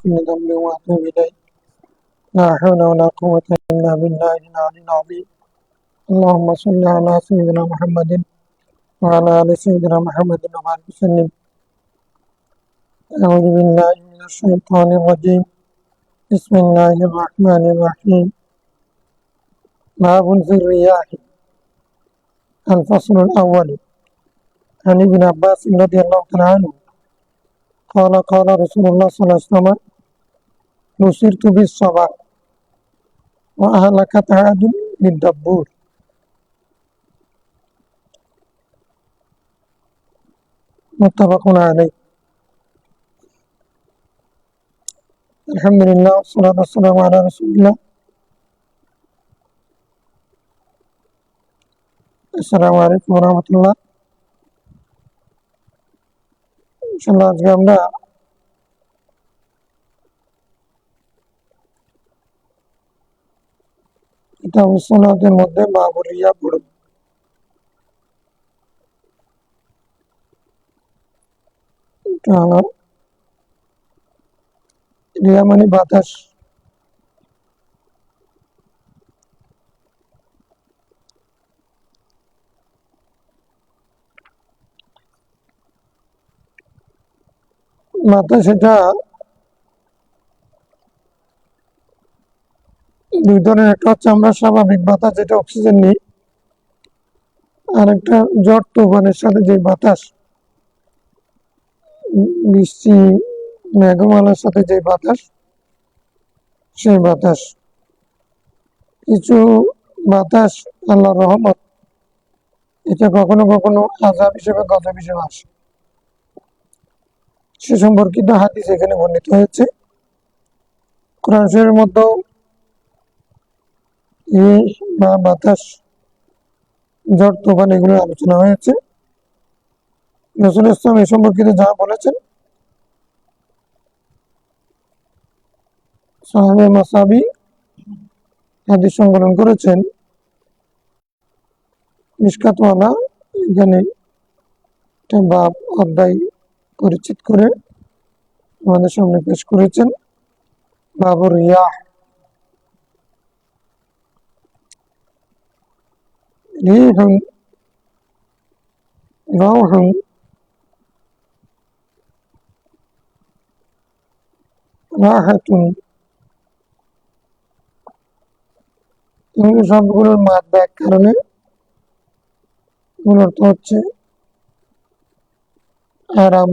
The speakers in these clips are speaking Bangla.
كل ذنب وأتوب إليه لا حول ولا قوة إلا بالله العلي العظيم اللهم صل على سيدنا محمد وعلى آل سيدنا محمد وبارك وسلم أعوذ بالله من الشيطان الرجيم بسم الله الرحمن الرحيم باب في الرياح الفصل الأول عن ابن عباس رضي الله تعالى عنه قال رسول الله صلى الله عليه وسلم نصرت بالصبا وأهلكت عاد بالدبور متفق عليه الحمد لله والصلاة والسلام على رسول الله السلام عليكم ورحمة الله ইনশাআল্লাহ আজকে আমরা কিতাব সুন্নাতের মধ্যে বাবুল রিয়া পড়ব রিয়া মানে বাতাস বাতাস এটা দুই ধরনের, একটা হচ্ছে আমরা স্বাভাবিক বাতাস যেটা অক্সিজেন নিই, আর একটা ঝড় তুফানের সাথে যে বাতাস বৃষ্টি মেঘমালার সাথে যে বাতাস সেই বাতাস। কিছু বাতাস আল্লাহর রহমত, এটা কখনো কখনো আযাব হিসেবে গজব হিসেবে আসে, সে সম্পর্কিত হাদিস এখানে বর্ণিত হয়েছে। কোরআন শরীফের মধ্যেও এই বা বাতাস ঝড় তুফান এগুলোর আলোচনা হয়েছে। রাসূল ইসলাম এই সম্পর্কিত যা বলেছেন সাহাবে মাসাবি হাদিস সংকলন করেছেন। মিশকাতওয়ালা এখানে একটা বাব অধ্যায় পরিচিত করে আমাদের সামনে পেশ করেছেন। বাবুর রিয়াহ, রিহুন রাউহুন রাহাতুন, এগুলো সবগুলোর মাত্রা এক কারণে এগুলোর অর্থ হচ্ছে আরাম,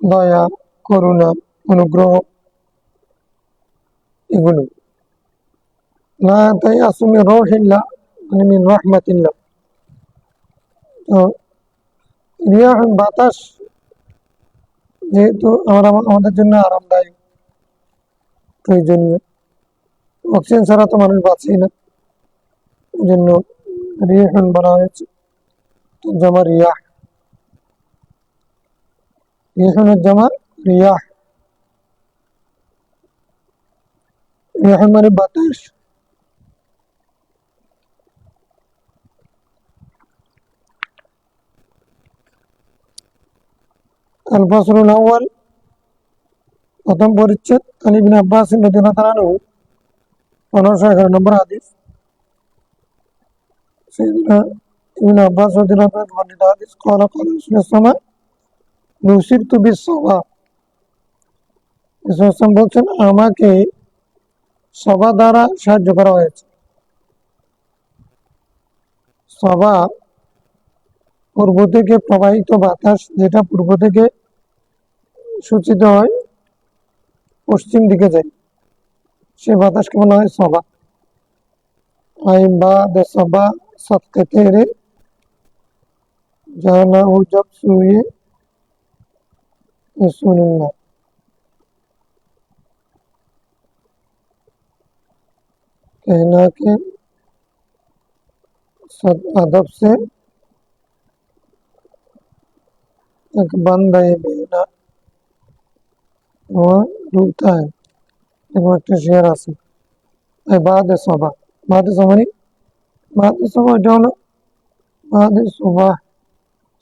দয়া, করুণা, অনুগ্রহ, এগুলো লা তাইয়াসু মিন রাউহিল্লাহ মানে মিন রাহমাতিল্লাহ। তো রিয়াহ বাতাস যেহেতু আমাদের জন্য আরামদায়ক, প্রয়োজনীয়, অক্সিজেন ছাড়া তো মানুষ বাঁচেই না, এই জন্য রিয়াহুন বলা হয়েছে। জামা রিয়াহ, রিয়াহুনের জামা রিয়াহ, রিয়াহুন মানে বাতাস। আল ফাসলুল আউয়াল, প্রথম পরিচ্ছেদ। আন ইবনে আব্বাস রাদিয়াল্লাহু তাআলা আনহু 1511 নম্বর হাদিস। সাইয়েদনা ইবনে আব্বাস রাদিয়াল্লাহু তাআলা বর্ণিত হাদিস। قال রাসূলুল্লাহ সাল্লাল্লাহু আলাইহি ওয়াসাল্লাম নুসিরতু বিস-সাবা, রাসূল বলছেন আমাকে সবা দ্বারা সাহায্য করা হয়েছে। সবা পূর্ব থেকে প্রবাহিত বাতাস, যেটা পূর্ব থেকে সূচিত হয় পশ্চিম দিকে যায়, সে বাতাসকে বলা হয় সবা। আই বা দে সবা সৎকে তেরে জানা হু জব সুয়ে রসুলিল্লাহ, कहना के सद अदब से एक बंद है बेना वह डूबता है, एक একটা শেয়ার আছে। বাদে সবা, বাদে সবা মানে বাদে সবা এটা হলো বাদে সবা,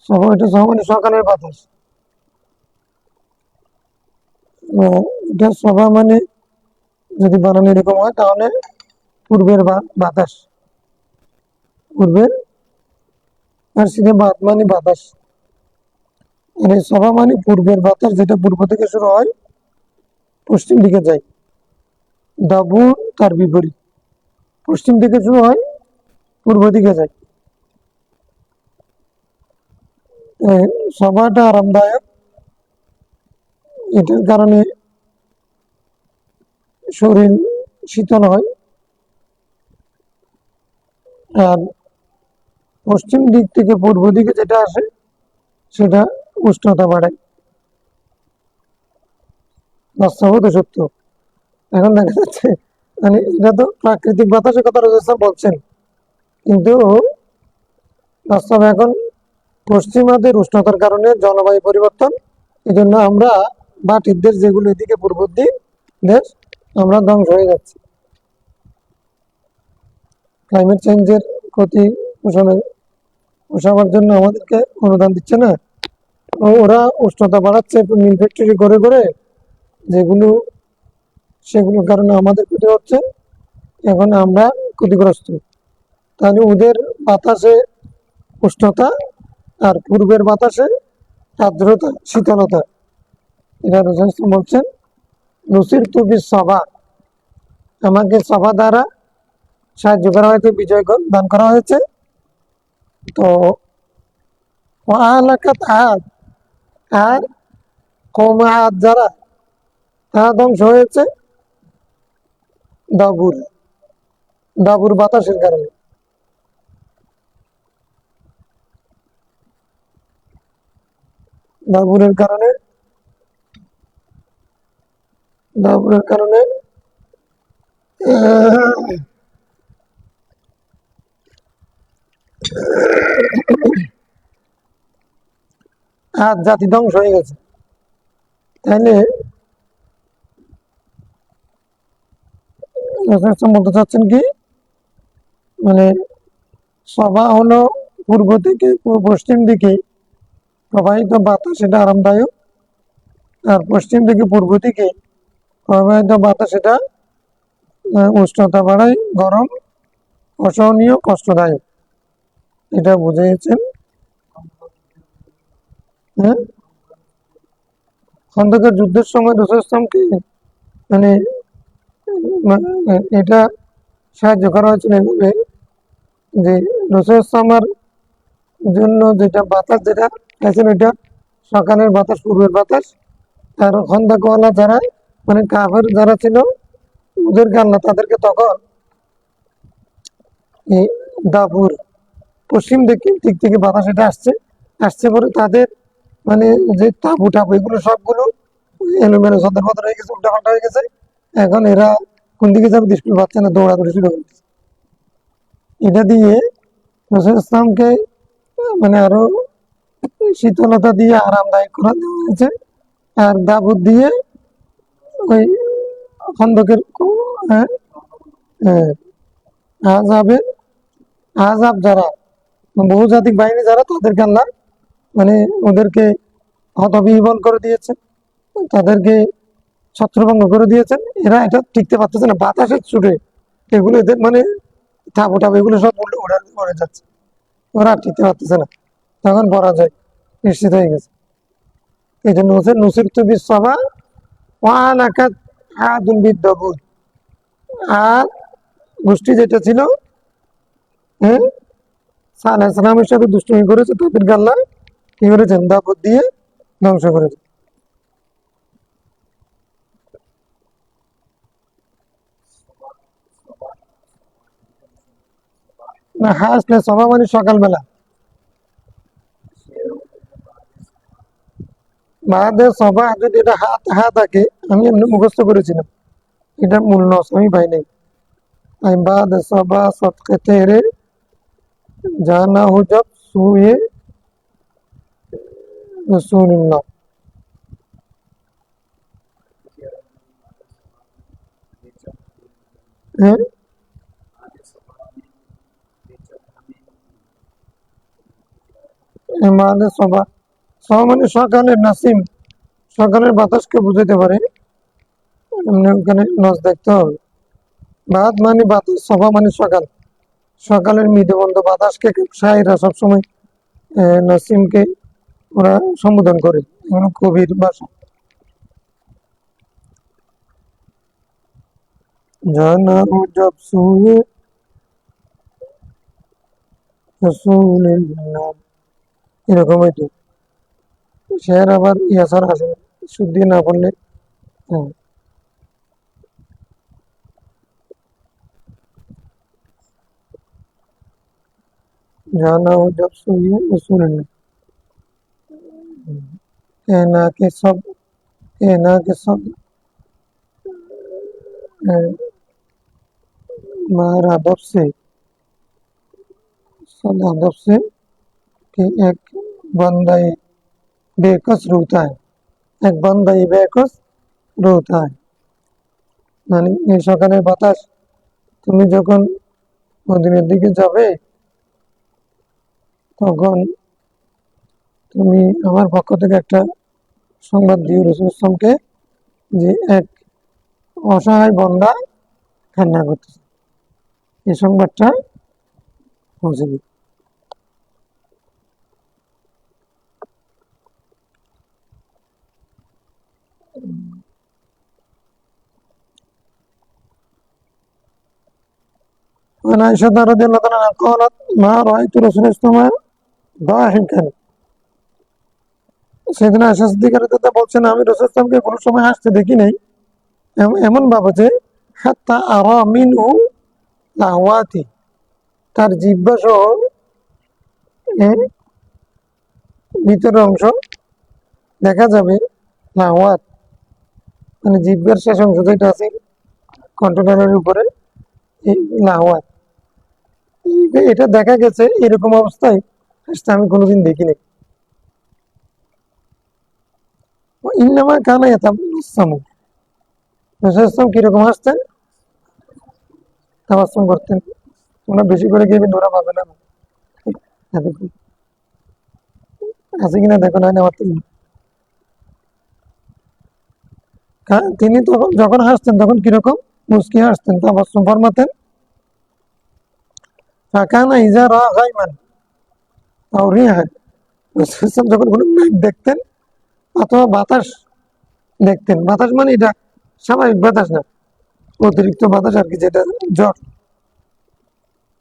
সবা এটা সবা মানে সকালের বাতাস, এটা সভা মানে যদি বানান এরকম হয় তাহলে পূর্বের বাতাস, পূর্বের আর সিধে বাদ মানে বাতাস, আর এই সভা মানে পূর্বের বাতাস যেটা পূর্ব থেকে শুরু হয় পশ্চিম দিকে যায়। দাবুর তার বিপরীত, পশ্চিম দিকে শুরু হয় পূর্ব দিকে যায়। সভাটা আরামদায়ক, এটার কারণে শরীর শীতল হয়। আর পশ্চিম দিক থেকে পূর্ব দিকে যেটা আসে সেটা উষ্ণতা বাড়ায়। বাস্তবত সত্য। এখন দেখা যাচ্ছে মানে এটা তো প্রাকৃতিক বাতাসের কথা রয়েছে বলছেন, কিন্তু বাস্তবে এখন পশ্চিমাদের উষ্ণতার কারণে জলবায়ু পরিবর্তন, এই জন্য আমরা মাটির দেশ যেগুলো এদিকে পূর্ব দিক দেশ আমরা ধ্বংস হয়ে যাচ্ছি। ক্লাইমেট চেঞ্জের ক্ষতি পোষাবার জন্য আমাদেরকে অনুদান দিচ্ছে না, ওরা উষ্ণতা বাড়াচ্ছে মিল ফ্যাক্টরি করে করে, যেগুলো সেগুলোর কারণে আমাদের ক্ষতি হচ্ছে, এখন আমরা ক্ষতিগ্রস্ত। তাহলে ওদের বাতাসে উষ্ণতা আর পূর্বের বাতাসে আর্দ্রতা শীতলতা, এটা রসুল বলছেন নসির তুবি সভা, আমাকে সভা দ্বারা সাহায্য করা হয়েছে, বিজয় দান করা হয়েছে। তো আলাকাত আদ, আর কৌমে আদ যারা, তারা ধ্বংস হয়েছে দাবুর, দাবুর বাতাসের কারণে। দাবুরের কারণে, দাবুরের কারণে আজ জাতি ধ্বংস হয়ে গেছে। তাইলে বলতে চাচ্ছেন কি, মানে সভা হলো পূর্ব থেকে পশ্চিম দিকে প্রবাহিত বাতাস, এটা আরামদায়ক। আর পশ্চিম থেকে পূর্ব দিকে প্রবাহিত বাতাস এটা উষ্ণতা বাড়ায়, গরম, অসহনীয়, কষ্টদায়ক, এটা বুঝিয়েছেন। হ্যাঁ, খন্দকের যুদ্ধের সময় রাসূল ইসলামকে মানে এটা সাহায্য করা হয়েছিল এভাবে যে রাসূল ইসলামের জন্য যেটা বাতাস যেটা গেছেন ওইটা সকালের বাতাস, পূর্বের বাতাস। আর খন্দকওয়ালা যারা মানে কাফের যারা ছিল ওদেরকে আল্লাহ তাদেরকে তখন এই দাপুর পশ্চিম দিক থেকে বাতাস এটা আসছে, আসছে পরে তাদের মানে যে তাবু টাবু এগুলো সবগুলো এলোমেলো সদের মতো হয়ে গেছে, উল্টা পাল্টা হয়ে গেছে। এখন এরা কোন দিকে যাবে দিশকুল পাচ্ছে না, দৌড়াদৌড়ি শুরু করতেছে। এটা দিয়ে রাসূল ইসলামকে মানে আরো শীতলতা দিয়ে আরামদায়ক করা দেওয়া হয়েছে। আর দাবুদ দিয়ে ওই খন্দকের হ্যাঁ, হ্যাঁ, আযাবের আযাব যারা বহুজাতিক বাহিনী যারা, তাদেরকে আল্লাহ মানে ওদেরকে হতবিহ্বল করে দিয়েছে, তাদেরকে ছত্রভঙ্গ করে দিয়েছেন। এরা এটা টিকতে পারতেছে না, বাতাসের ছুটে এগুলো এদের মানে তাবু টাবু এগুলো সব উড়ে যাচ্ছে, ওরা টিকতে পারতেছে না, তখন পরাজয় নিশ্চিত হয়ে গেছে। এই জন্য হচ্ছে নুসির তুবি সভা ওয়ালাকাত আদুল বিদ্যাবুদ, আর গোষ্ঠী যেটা ছিল হ্যাঁ সালেহ সালামের সাথে দুষ্টুমি করেছে, তাদেরকে আল্লাহ কি করেছেন দাপট দিয়ে ধ্বংস করেছে। না হাস না সভা মানে সকালবেলা, বাদে সভা যদি এটা হাত হা থাকে, আমি এমনি মুখস্থ করেছিলাম, এটা মূল নস আমি পাই নাই। আমি বাদ সভা সৎকে তেরে জানা হু জব সুয়ে রসুলিল্লাহ। হ্যাঁ, বাদে সভা, সভা মানে সকালের নাসিম, সকালের বাতাসকে বুঝাতে পারে। এমনি ওখানে নজ দেখতে হবে। বাদ মানে বাতাস, সভা মানে সকাল, সকালের মৃদুবন্ধ বাতাসকে শায়েরা সবসময় নসিমকে ওরা সম্বোধন করে, এগুলো কবির ভাষা। জানা জব সুয়ে রাসূলিল্লাহ, এরকম হইতো। শের আবার ইয়াসার আসে না, শুদ্ধি না পড়লে। হ্যাঁ, জানা জব সুয়ে রাসূলিল্লাহ, कहना के सब, कहना के सब मार अदब से, सब अदब से कि एक बंदा बेकस रोता है, এক বান্দা বেকস রোতা হয়। মানে এই সকালের বাতাস, তুমি যখন মদিনার দিকে যাবে তখন তুমি আমার পক্ষ থেকে একটা সংবাদ দিও রাসূল ইসলামকে, যে এক অসহায় বান্দা কান্না করতেছে, এই সংবাদটা পৌঁছে দিই। وعن عائشة رضي الله تعالى عنها قالت ما رأيت رسول الله ضاحكا, সেদিন আয়েশা সিদ্দিকা রাদিয়াল্লাহু বলছেন, আমি রাসূল ইসলামকে কোনো সময় হাসতে দেখি নাই, এমন ভাবে যে হাত্তা আরা মিনহু লাহওয়াতি, তার জিহ্বা সহ এর ভিতরের অংশ দেখা যাবে। লাহওয়াত মানে জিহ্বার শেষ অংশ যেটা আছে কন্টেনারের উপরে, এই লাহওয়াত, এটা দেখা গেছে। এরকম অবস্থায় হাসতে আমি কোনোদিন দেখিনি। ইন্নামা কানা ইয়াতাবাসসামু, রাসূল ইসলাম কিরকম হাসতেন, তাবাসসুম করতেন। তোমরা বেশি করে গেবে নোরা পাবে না, আছে কিনা দেখো, না আমার তিনি তখন যখন হাসতেন তখন কিরকম মুস্কি হাসতেন, তাবাসসুম ফরমাতেন। ফাকানা ইজা রা গায়মান আও রিহান, রাসূল ইসলাম যখন কোনো মেঘ দেখতেন অথবা বাতাস দেখতেন, বাতাস মানে এটা স্বাভাবিক বাতাস না, অতিরিক্ত বাতাস আর কি, যেটা জ্বর,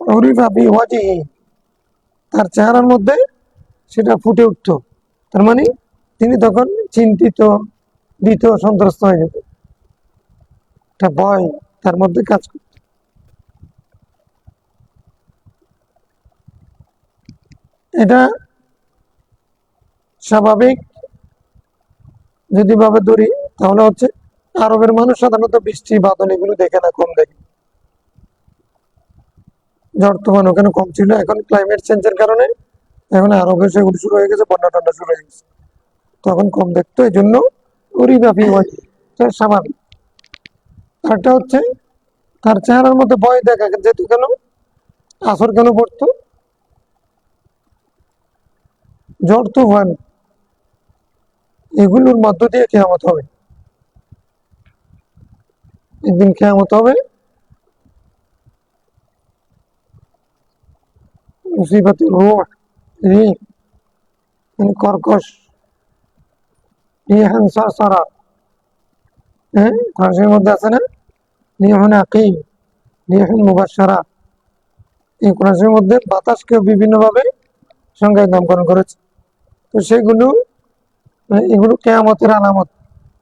উরিফা ফি ওয়াজহিহি, তার চেহারার মধ্যে সেটা ফুটে উঠতো। তার মানে তিনি তখন চিন্তিত, ভীত, সন্ত্রস্ত হয়ে যেত, একটা ভয় তার মধ্যে কাজ করত। এটা স্বাভাবিক যদি ভাবে ধরি তাহলে হচ্ছে আরবের মানুষ সাধারণত বৃষ্টি বাদল এগুলো দেখে না, কম দেখে। ঝড় তুফান ওখানে কম ছিল, এখন ক্লাইমেট চেঞ্জের কারণে এখন আরবে সেগুলো শুরু হয়ে গেছে, বন্যা টন্যা শুরু হয়ে গেছে, তখন কম দেখতো, এই জন্য পরিব্যাপী হয়, স্বাভাবিক। আরেকটা হচ্ছে তার চেহারার মধ্যে ভয় দেখা যেত, কেন আসর কেন পড়তো, ঝড় তুফান এগুলোর মধ্য দিয়ে কিয়ামত হবে, একদিন কিয়ামত হবে। মুসিবত রূহ, রিহ মানে কর্কশ, রিহান সারসারা, হ্যাঁ কোরআনের মধ্যে আছে না, রিহুন আকিম, রিহুন মুবাশশারা, এই কোরআনের মধ্যে বাতাসকে বিভিন্নভাবে সংজ্ঞায় নামকরণ করেছে। তো সেগুলো এগুলো কিয়ামতের আলামত,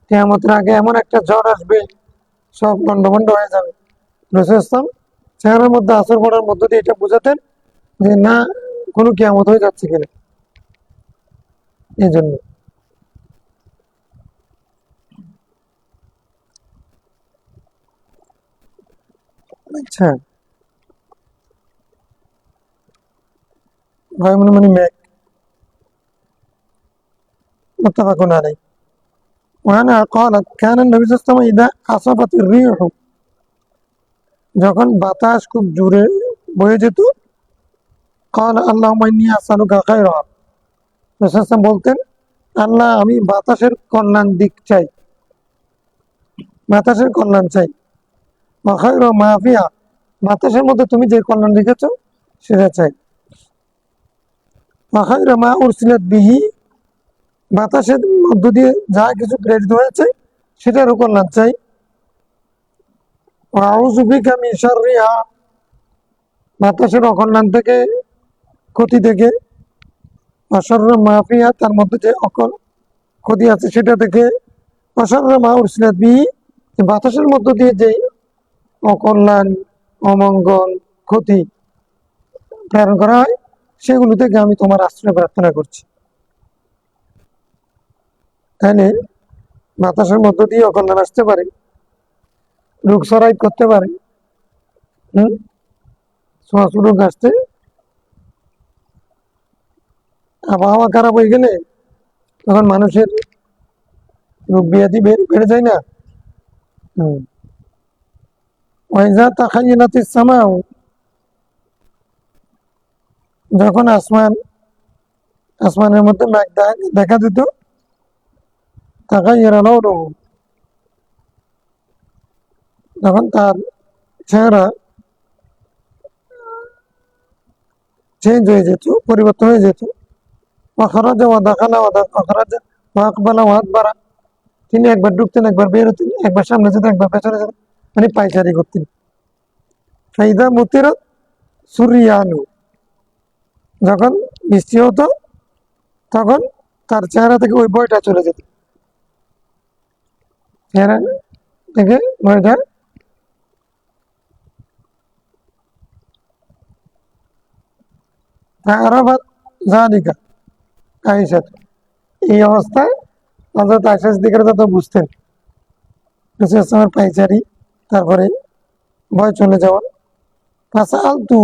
কিয়ামতের আগে এমন একটা ঝড় আসবে, সব লন্ডভন্ড হয়ে যাবে। রাসূল ইসলাম চেহারার মধ্যে আসর পড়ার মধ্য দিয়ে এটা বোঝাতেন যে না, কোনো কিয়ামত হয়ে যাচ্ছে কিনা, এই জন্য। আচ্ছা, গায়মুল মানে মেঘ, মুত্তাফাকুন আলাইহি। وعنها قالت كان النبي صلى الله عليه وسلم إذا أصابت الريح, যখন বাতাস খুব জোরে বয়ে যেত, قال اللهم إني أسألك خيرها, রাসূল সাল্লাল্লাহু আলাইহি ওয়াসাল্লাম বলতেন, আল্লাহ আমি বাতাসের কল্যাণ দিক চাই, বাতাসের কল্যাণ চাই। ওয়াখায়রু মা ফিহা, বাতাসের মধ্যে তুমি যে কল্যাণ রেখেছো সেটা চাই। ওয়াখায়রু মা উরসিলাত বিহি, বাতাসের মধ্য দিয়ে যা কিছু প্রেরিত হয়েছে সেটারও কল্যাণ চাই। আউযু বিকা মিন শাররিহা, বাতাসের অকল্যাণ থেকে, ক্ষতি থেকে। অশাররি মা ফিহা, তার মধ্যে যে ক্ষতি আছে সেটা থেকে। অশাররি মা উরসিলাত বিহি, বাতাসের মধ্য দিয়ে যে অকল্যাণ, অমঙ্গল, ক্ষতি প্রেরণ করা হয় সেগুলো থেকে আমি তোমার আশ্রয় প্রার্থনা করছি। তাহলে বাতাসের মধ্য দিয়ে অকল্যাণ আসতে পারে, রোগ ছড়াই করতে পারে, ছোঁয়াচ রোগ আসতে, আবহাওয়া খারাপ হয়ে গেলে তখন মানুষের রোগ ব্যাধি বেড়ে যায় না। ওয়াইজা তাখায়্যালাতিস সামাউ, যখন আসমানের মধ্যে মেঘ দেখা দিত, তাখায়্যারা লাউনুহু, তখন তার চেহারা চেঞ্জ হয়ে যেত, পরিবর্তন হয়ে যেত। ওয়াখরাজা ওয়া দাখালা ওয়া আখরাজা ওয়া আকবালা ওয়া আদবারা, তিনি একবার ঢুকতেন, একবার বের হতেন, একবার সামনে যেতেন, একবার পেছনে যেতেন, মানে পায়চারি করতেন। ফাইদা মুতিরাত সুরিয়ানু, যখন বৃষ্টি হতো তখন তার চেহারা থেকে ওই ভয়টা চলে যেত, চেহারা থেকে ভয়টা। আরাফাত যালিকা আয়েশা, এই অবস্থায় হযরত আয়েশা সিদ্দিকা তো বুঝতেন রাসূল সাল্লাল্লাহু আলাইহি ওয়াসাল্লামের পায়চারি, তারপরে ভয় চলে যাওয়া। ফাসালতু,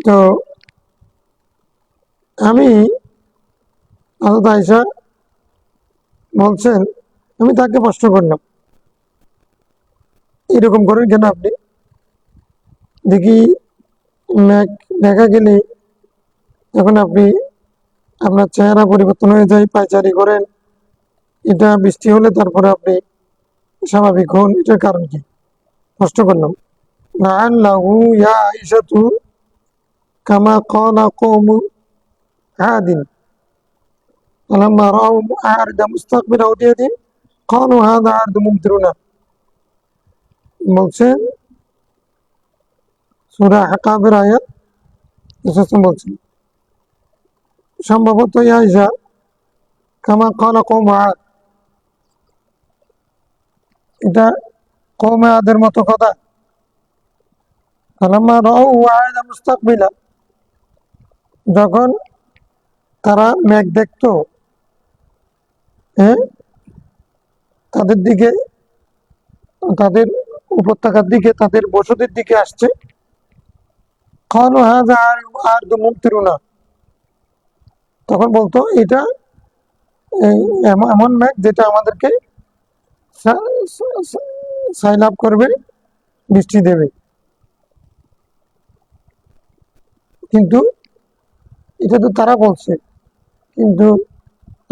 তো আমি, হযরত আয়েশা বলছেন, আমি তাকে প্রশ্ন করলাম, এরকম করেন কেন আপনি? দেখি মেঘ দেখা গেলে যখন আপনি, আপনার চেহারা পরিবর্তন হয়ে যায়, পায়চারি করেন, এটা বৃষ্টি হলে তারপরে আপনি স্বাভাবিক হন, এটার কারণ কি? প্রশ্ন করলাম। লাআল্লাহু ইয়া আয়েশাতু কামা ক্বালা কওমু আদিন ফালাম্মা রাআউ আ'রিদা মুস্তাকবিলা আওদিয়াতিহিম ক্বালু হাযা আরদুম মুমতিরুনা, বলছেন সূরা আহকাফের আয়াত, রাসূল বলছেন সম্ভবত ইয়া আয়েশা কামা ক্বালা কওমু আদ, এটা কওমে আদের মতো কথা। ফালাম্মা রাআউ আ'রিদা মুস্তাকবিলা, যখন তারা মেঘ দেখতো, হ্যাঁ, তাদের দিকে, তাদের উপত্যকার দিকে, তাদের বসতির দিকে আসছে, ক্বালু হাযা আরদুম মুমতিরুনা, তখন বলতো এটা এমন মেঘ যেটা আমাদেরকে সাইলাব করবে, বৃষ্টি দেবে। কিন্তু এটা তো তারা বলছে, কিন্তু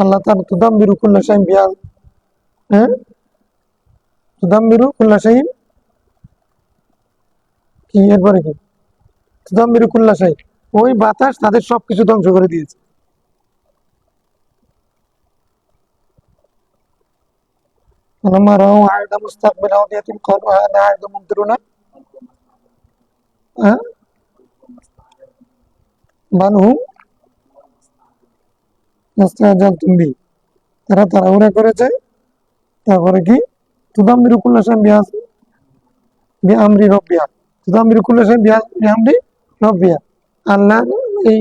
আল্লাহ তাআলা তুদাম্বিরু কুল্লা শাইইন হ্যাঁ, তুদাম্বিরু কুল্লা শাইইন, কি এরপরে কি? তুদাম্বিরু কুল্লা শাইইন, ওই বাতাস তাদের সবকিছু ধ্বংস করে দিয়েছে। فلما رأوا عارضا مستقبل أوديتهم قالوا هذا عارض ممطرنا بل هو ما استعجلتم به, তারা তাড়াহুড়া করেছে, তারপরে কি তুদাম্বিরু কুল্লা শাইইন বিআমরি রাব্বিহা, তুদাম্বিরু কুল্লা শাইইন বিআমরি রাব্বিহা, আল্লাহ, এই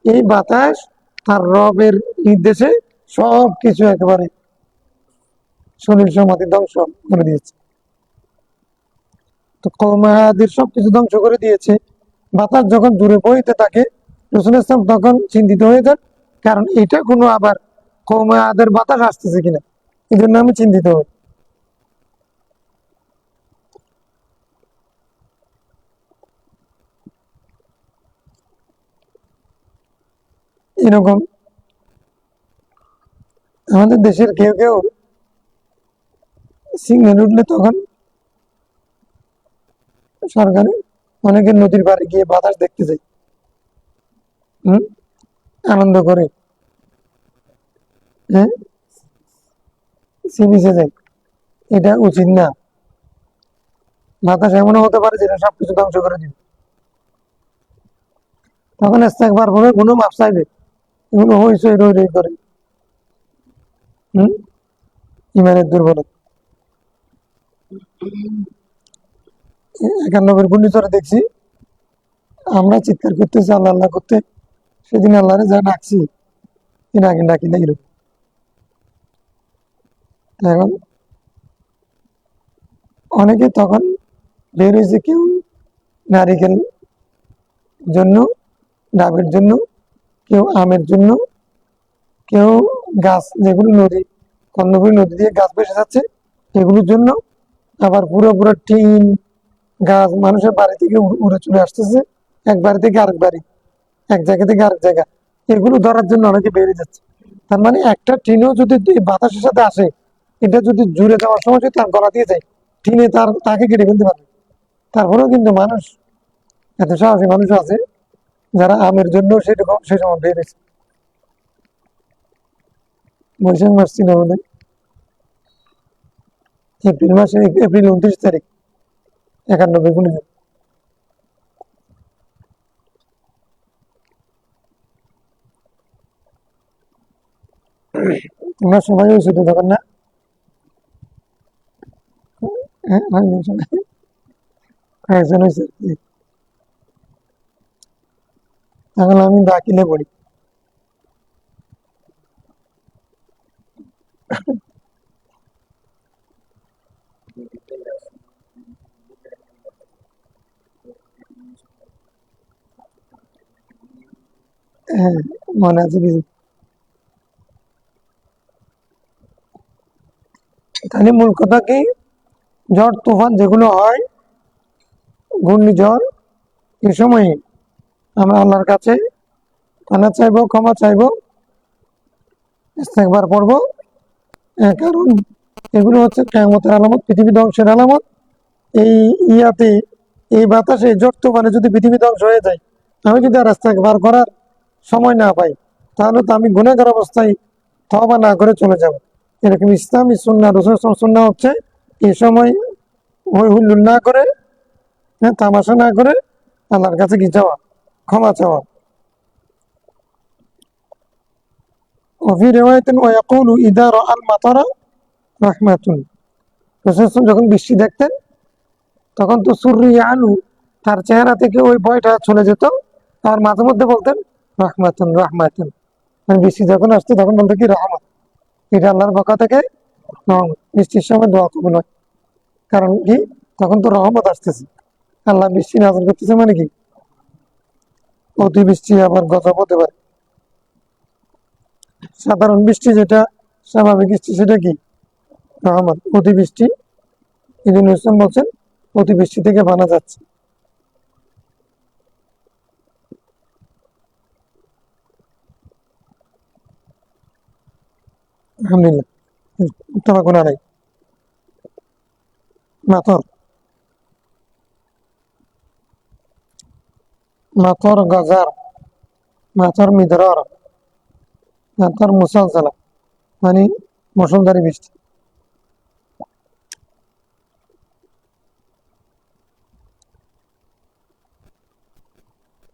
এই বাতাস তার রবের নির্দেশে সব কিছু একেবারে শরীর সমাধি ধ্বংস করে দিয়েছে। তো কওমে আদের সবকিছু ধ্বংস করে দিয়েছে। বাতাস যখন দূরে বইতে থাকে, রাসূল ইসলাম তখন চিন্তিত হয়ে যান, কারণ এটা কোনো আবার কওমে আদের বাতাস আসতেছে কিনা, এই জন্য আমি চিন্তিত হই। এরকম আমাদের দেশের কেউ কেউ সিগন্যাল উঠলে তখন সরকারি অনেকে নদীর পাড়ে গিয়ে বাতাস দেখতে যায়, হম, আনন্দ করে, হ্যাঁ, সি বিচে যায়। এটা উচিত না। বাতাস এমনও হতে পারে যেটা সবকিছু ধ্বংস করে দিবে। তখন ইস্তেগফার করে কোনো মাপ চাইবে, এগুলো হইচই রই রই করে, হম, ইমানের দুর্বলতা। 91 ঘূর্ণিঝড়ে দেখছি আমরা চিৎকার করতেছি আল্লাহ আল্লাহ করতে, সেদিন আল্লাহরে যা ডাকছি এর আগে ডাকি না এরকম। এখন অনেকে তখন বের হয়েছে, কেউ নারিকেল জন্য, ডাবের জন্য, কেউ আমের জন্য, কেউ গাছ যেগুলো নদী, কর্ণফুলী নদী দিয়ে গাছ ভেসে যাচ্ছে এগুলোর জন্য, আবার পুরো পুরো টিন গাছ মানুষের বাড়ি থেকে উড়ে চলে আসতেছে, এক বাড়ি থেকে আরেক বাড়ি, এক জায়গা থেকে আরেক জায়গা, এগুলো ধরার জন্য অনেকে বেরিয়ে যাচ্ছে। তার মানে একটা টিনও যদি বাতাসের সাথে আসে, এটা যদি জুড়ে যাওয়ার সময় যদি তার গলা দিয়ে যায়, টিনে তাকে কেটে ফেলতে পারবে। তারপরেও কিন্তু মানুষ, এত সাহসী মানুষ আছে যারা আমের জন্য সেরকম সে সময় বেরিয়েছে। বৈশাখ মাস ছিল বলে এপ্রিল মাসে, এপ্রিল 29 তারিখ, 91 ঘূর্ণিঝড়। তোমরা সবাই হয়েছে তো তখন না? হ্যাঁ, কয়েকজন হয়েছে। এখন আমি দাখিলে পড়ি। হ্যাঁ, মনে আছে কিছু। তাহলে মূল কথা কি, ঝড় তুফান যেগুলো হয়, ঘূর্ণিঝড়, এ সময়ে আমরা আল্লাহর কাছে পানা চাইবো, ক্ষমা চাইবো, ইস্তেগফার পড়বো। কারণ এগুলো হচ্ছে কিয়ামতের আলামত, পৃথিবী ধ্বংসের আলামত। এই ইয়াতে, এই বাতাসে ঝড় তুফানে যদি পৃথিবী ধ্বংস হয়ে যায়, আমি যদি আর ইস্তেগফার করার সময় না পাই, তাহলে তো আমি গুনাহগার অবস্থায় তওবা না করে চলে যাব। এরকম ইসলামী সুন্নাহ, রাসূল সাল্লাল্লাহু আলাইহি ওয়াসাল্লাম সুন্নাহ হচ্ছে এই সময় হই হুল্লোড় না করে, হ্যাঁ, তামাশা না করে আল্লাহর কাছে কি চাওয়া, ক্ষমা চাওয়া। وفي رواية ويقول إذا رأى المطر رحمة। রাসূল যখন বৃষ্টি দেখতেন তখন তো সুররি আনু, তার চেহারা থেকে ওই ভয়টা চলে যেত। আর মাঝে মধ্যে বলতেন রাহমাতুন রাহমাতুন, মানে বৃষ্টি যখন আসতো তখন বলতো কি রহমত, এটা আল্লাহর পক্ষ থেকে রহমত। বৃষ্টির সময় দোয়া কবুল হয়, কারণ কি, তখন তো রহমত আসতেছে, আল্লাহ বৃষ্টি নাযিল করতেছে, মানে কি অতিবৃষ্টি, আবার গজব হতে পারে। সাধারণ বৃষ্টি যেটা স্বাভাবিক বৃষ্টি সেটা কি রহমত, অতিবৃষ্টি এই জন্য ইসলাম বলছেন অতিবৃষ্টি থেকে বানা যাচ্ছে। আলহামদুলিল্লাহ, তোমার গুণা নাই। মাতর, মাতর গজার, মাতর মিদরার, মাতর মুসালসালা, মানে মুষলধারে বৃষ্টি।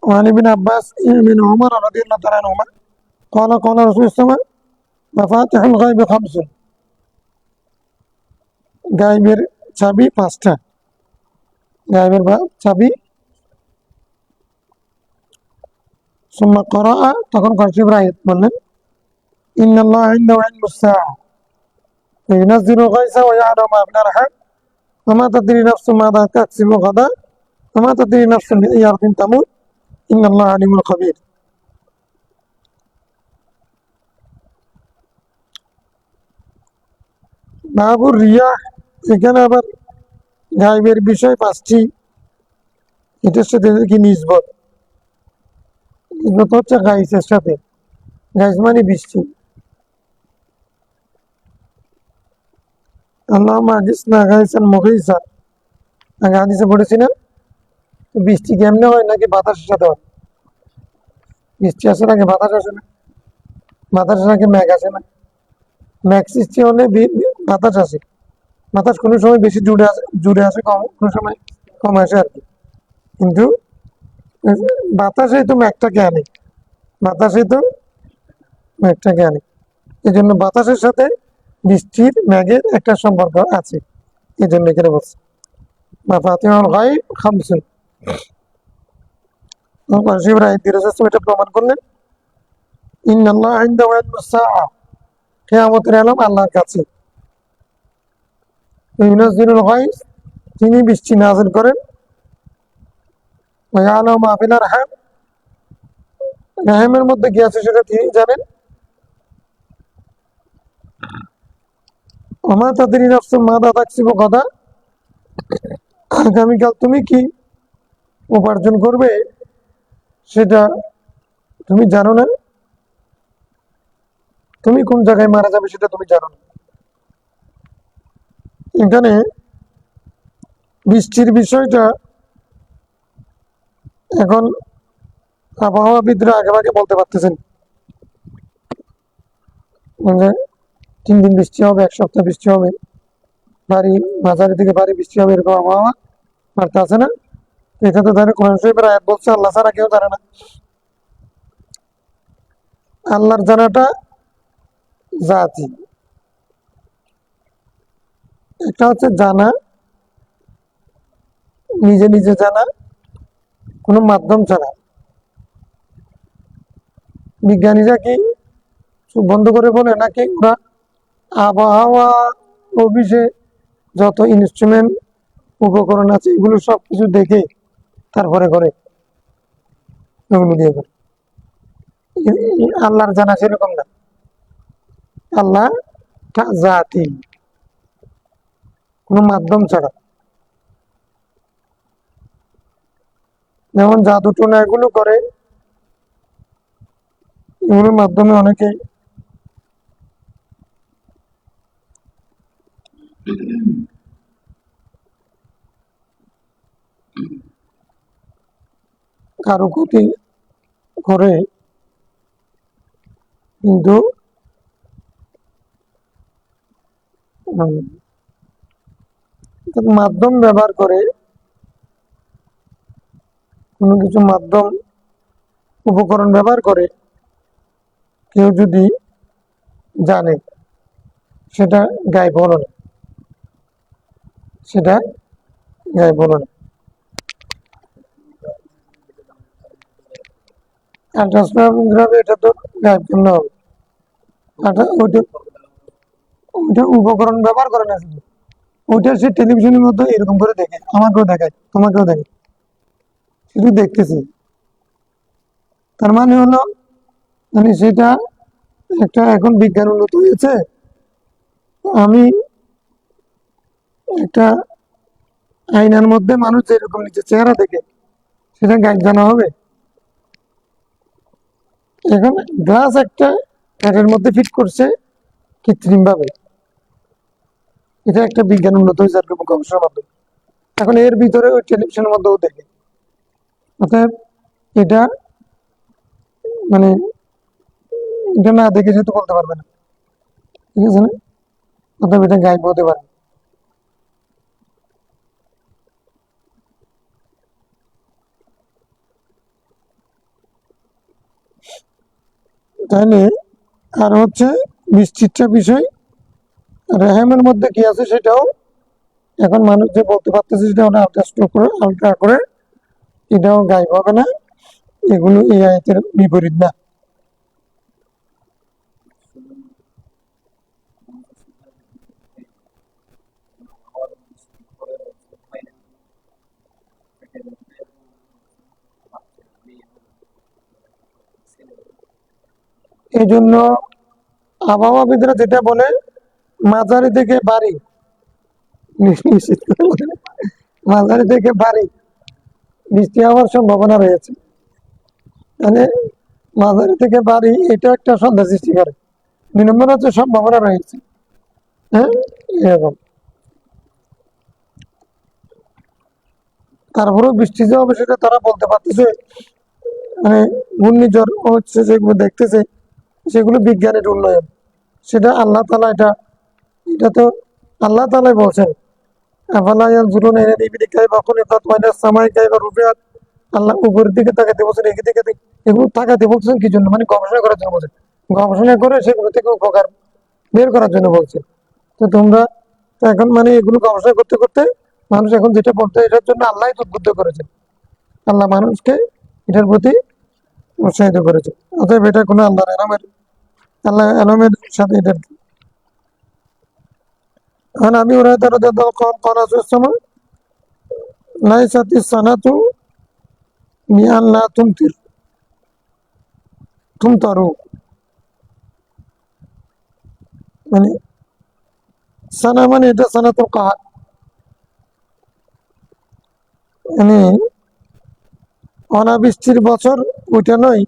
وعن ابن عباس بن عمر رضي الله تعالى عنهما قال قال رسول الله صلى الله عليه وسلم مفاتيح الغيب خمس। গায়েবের চাবি পাঁচটা, গায়েবের চাবি। ثم قرأ, তখন কাশিফ আয়াত বললেন, إن الله عنده علم الساعة وينزل الغيث ويعلم ما في الأرحام وما تدري نفس ماذا تكسب غدا وما تدري نفس بأي أرض تموت إن الله عليم خبير। বাবুর রিয়াহ, এখানে আবার গায়েবের বিষয় পাঁচটি, এটার সাথে কি নিসবত, নিসবত হচ্ছে গাইসের সাথে, গাইস মানে বৃষ্টি। আল্লাহ মাগিস না গাইসান মুগিসা, আগে হাদিসে পড়েছি না? বৃষ্টি কেমনে হয় নাকি বাতাসের সাথে হয়? বৃষ্টি আসে নাকি বাতাস আসে না? বাতাসে নাকি মেঘ আসে না? মেঘ সৃষ্টি হলে বাতাস আসে। বাতাস কোনো সময় বেশি জুড়ে আসে, কোনো সময় কম আসে আর কি। কিন্তু বাতাসে তো মেঘটাকে আনে, বাতাসে তো মেঘটাকে আনে। এই জন্য বাতাসের সাথে বৃষ্টির মেঘের একটা সম্পর্ক আছে, এই জন্য এখানে বলছে মাফাতিহুল গায়ব খামসুন। এটা প্রমাণ করলেন ইন্নাল্লাহ ইনদাহু ইলমুস সাআহ, কিয়ামতের ইলম আল্লাহর কাছে। ইউনাজ্জিলুল গায়স, তিনি বৃষ্টি নাযিল করেন। ওয়া ইয়ালামু মা ফিল আরহাম, রহমের মধ্যে কি আছে সেটা তিনি জানেন। ওয়া মা তাদরি নাফসুম মাযা তাকসিবু গাদা, আগামীকাল তুমি কি উপার্জন করবে সেটা তুমি জানো না। তুমি কোন জায়গায় মারা যাবে সেটা তুমি জানো না। এখানে বৃষ্টির বিষয়টা এখন আবহাওয়াবিদরা আগেভাগে বলতে পারতেছেন যে 3 দিন বৃষ্টি হবে, 1 সপ্তাহ বৃষ্টি হবে, ভারী মাঝারি থেকে ভারী বৃষ্টি হবে, এরকম আবহাওয়া বার্তা আছে না? এটা তো জানে, কোরআন শরীফের আয়াত বলছে আল্লাহ ছাড়া কেউ জানে না। আল্লাহর জানাটা জাতি, একটা হচ্ছে জানা, নিজে নিজে জানা, কোনো মাধ্যম ছাড়া। বিজ্ঞানীরা কি চোখ বন্ধ করে বলে নাকি ওরা আবহাওয়া অফিসে যত ইনস্ট্রুমেন্ট উপকরণ আছে এগুলো সবকিছু দেখে তারপরে করে, এগুলো দিয়ে করে? আল্লাহর জানা সেরকম না। আল্লাহ জাতি, কোনো মাধ্যম ছাড়া। যেমন জাদু টোনা এগুলো করে, এগুলোর মাধ্যমে অনেকে কারো ক্ষতি করে, কিন্তু মাধ্যম ব্যবহার করে, কোনো কিছু মাধ্যম উপকরণ ব্যবহার করে কেউ যদি জানে, সেটা গায়েব হলো না, সেটা গায়েব হলো না। আল্ট্রাসোনোগ্রাফি এটা তো গায়েব কেমন হবে? ওইটা ওইটা উপকরণ ব্যবহার করে না শুধু, ওইটা সে টেলিভিশনের মধ্যে এরকম করে দেখে, আমাকেও দেখায় তোমাকেও দেখে, শুধু দেখতেছি। তার মানে হলো, মানে সেটা একটা, এখন বিজ্ঞান উন্নত হয়েছে, আমি একটা আয়নার মধ্যে মানুষ যেরকম নিজের চেহারা দেখে সেটা গাইড জানা হবে? এখন গ্লাস একটা প্যাটের মধ্যে ফিট করছে কৃত্রিম ভাবে, এটা একটা বিজ্ঞান উন্নত হয়েছে আর কি, গবেষণার মাধ্যমে। এখন এর ভিতরে ওই টেলিভিশনের মধ্যেও দেখে, অর্থাৎ এটা মানে এটা না দেখে যেহেতু বলতে পারবে না, ঠিক আছে না? অর্থাৎ এটা গাইব হতে পারে। তাহলে আর হচ্ছে বৃষ্টিটা বিষয়, রেহেমের মধ্যে কি আছে সেটাও এখন মানুষ যে বলতে পারতেছে, সেটা আলট্রা করে এটাও গাইব হবে না। এগুলো এই আয়াতের বিপরীত না। এই জন্য আবহাওয়াবিদরা যেটা বলে, মাঝারি থেকে বাড়ি, নিশ্চিত করে বলে, মাঝারি থেকে বাড়ি বৃষ্টি হওয়ার সম্ভাবনা রয়েছে। মানে মাঝারি থেকে বাড়ি এটা একটা সন্দেহ সৃষ্টি করে। 2 নম্বর হচ্ছে সম্ভাবনা রয়েছে, হ্যাঁ, এরকম। তারপরেও বৃষ্টি যে হবে সেটা তারা বলতে পারতেছে, মানে ঘূর্ণিঝড় হচ্ছে যেগুলো দেখতেছে সেগুলো বিজ্ঞানের উন্নয়ন, সেটা আল্লাহ তালা এটা এটা তো আল্লাহ তালাই বলছেন আফালা ইয়ানজুরুনা ইলাল ইবিলি কাইফা খুলিকাত ওয়া ইলাস সামাই কাইফা রুফিআত। আল্লাহ উপরের দিকে তাকাতে বলছেন, এদিকে দিকে এগুলো তাকাতে বলছেন কি জন্য? মানে গবেষণা করার জন্য বলছেন, গবেষণা করে সেগুলো থেকে উপকার বের করার জন্য বলছে। তো তোমরা তো এখন মানে এগুলো গবেষণা করতে করতে মানুষ এখন যেটা বলতে এটার জন্য আল্লাহ উদ্বুদ্ধ করেছেন, আল্লাহ মানুষকে এটার প্রতি উৎসাহিত করেছে। অতএব এটা কোনো আল্লাহ এলমের সাথে এটার عن أبي هريرة رضي الله عنه قال قال رسول الله صلى الله عليه وسلم ليست السنة بأن لا تمطر মানে সানা মানে এটা সানাতুল কাহার, মানে অনাবৃষ্টির বছর ওইটা নয়।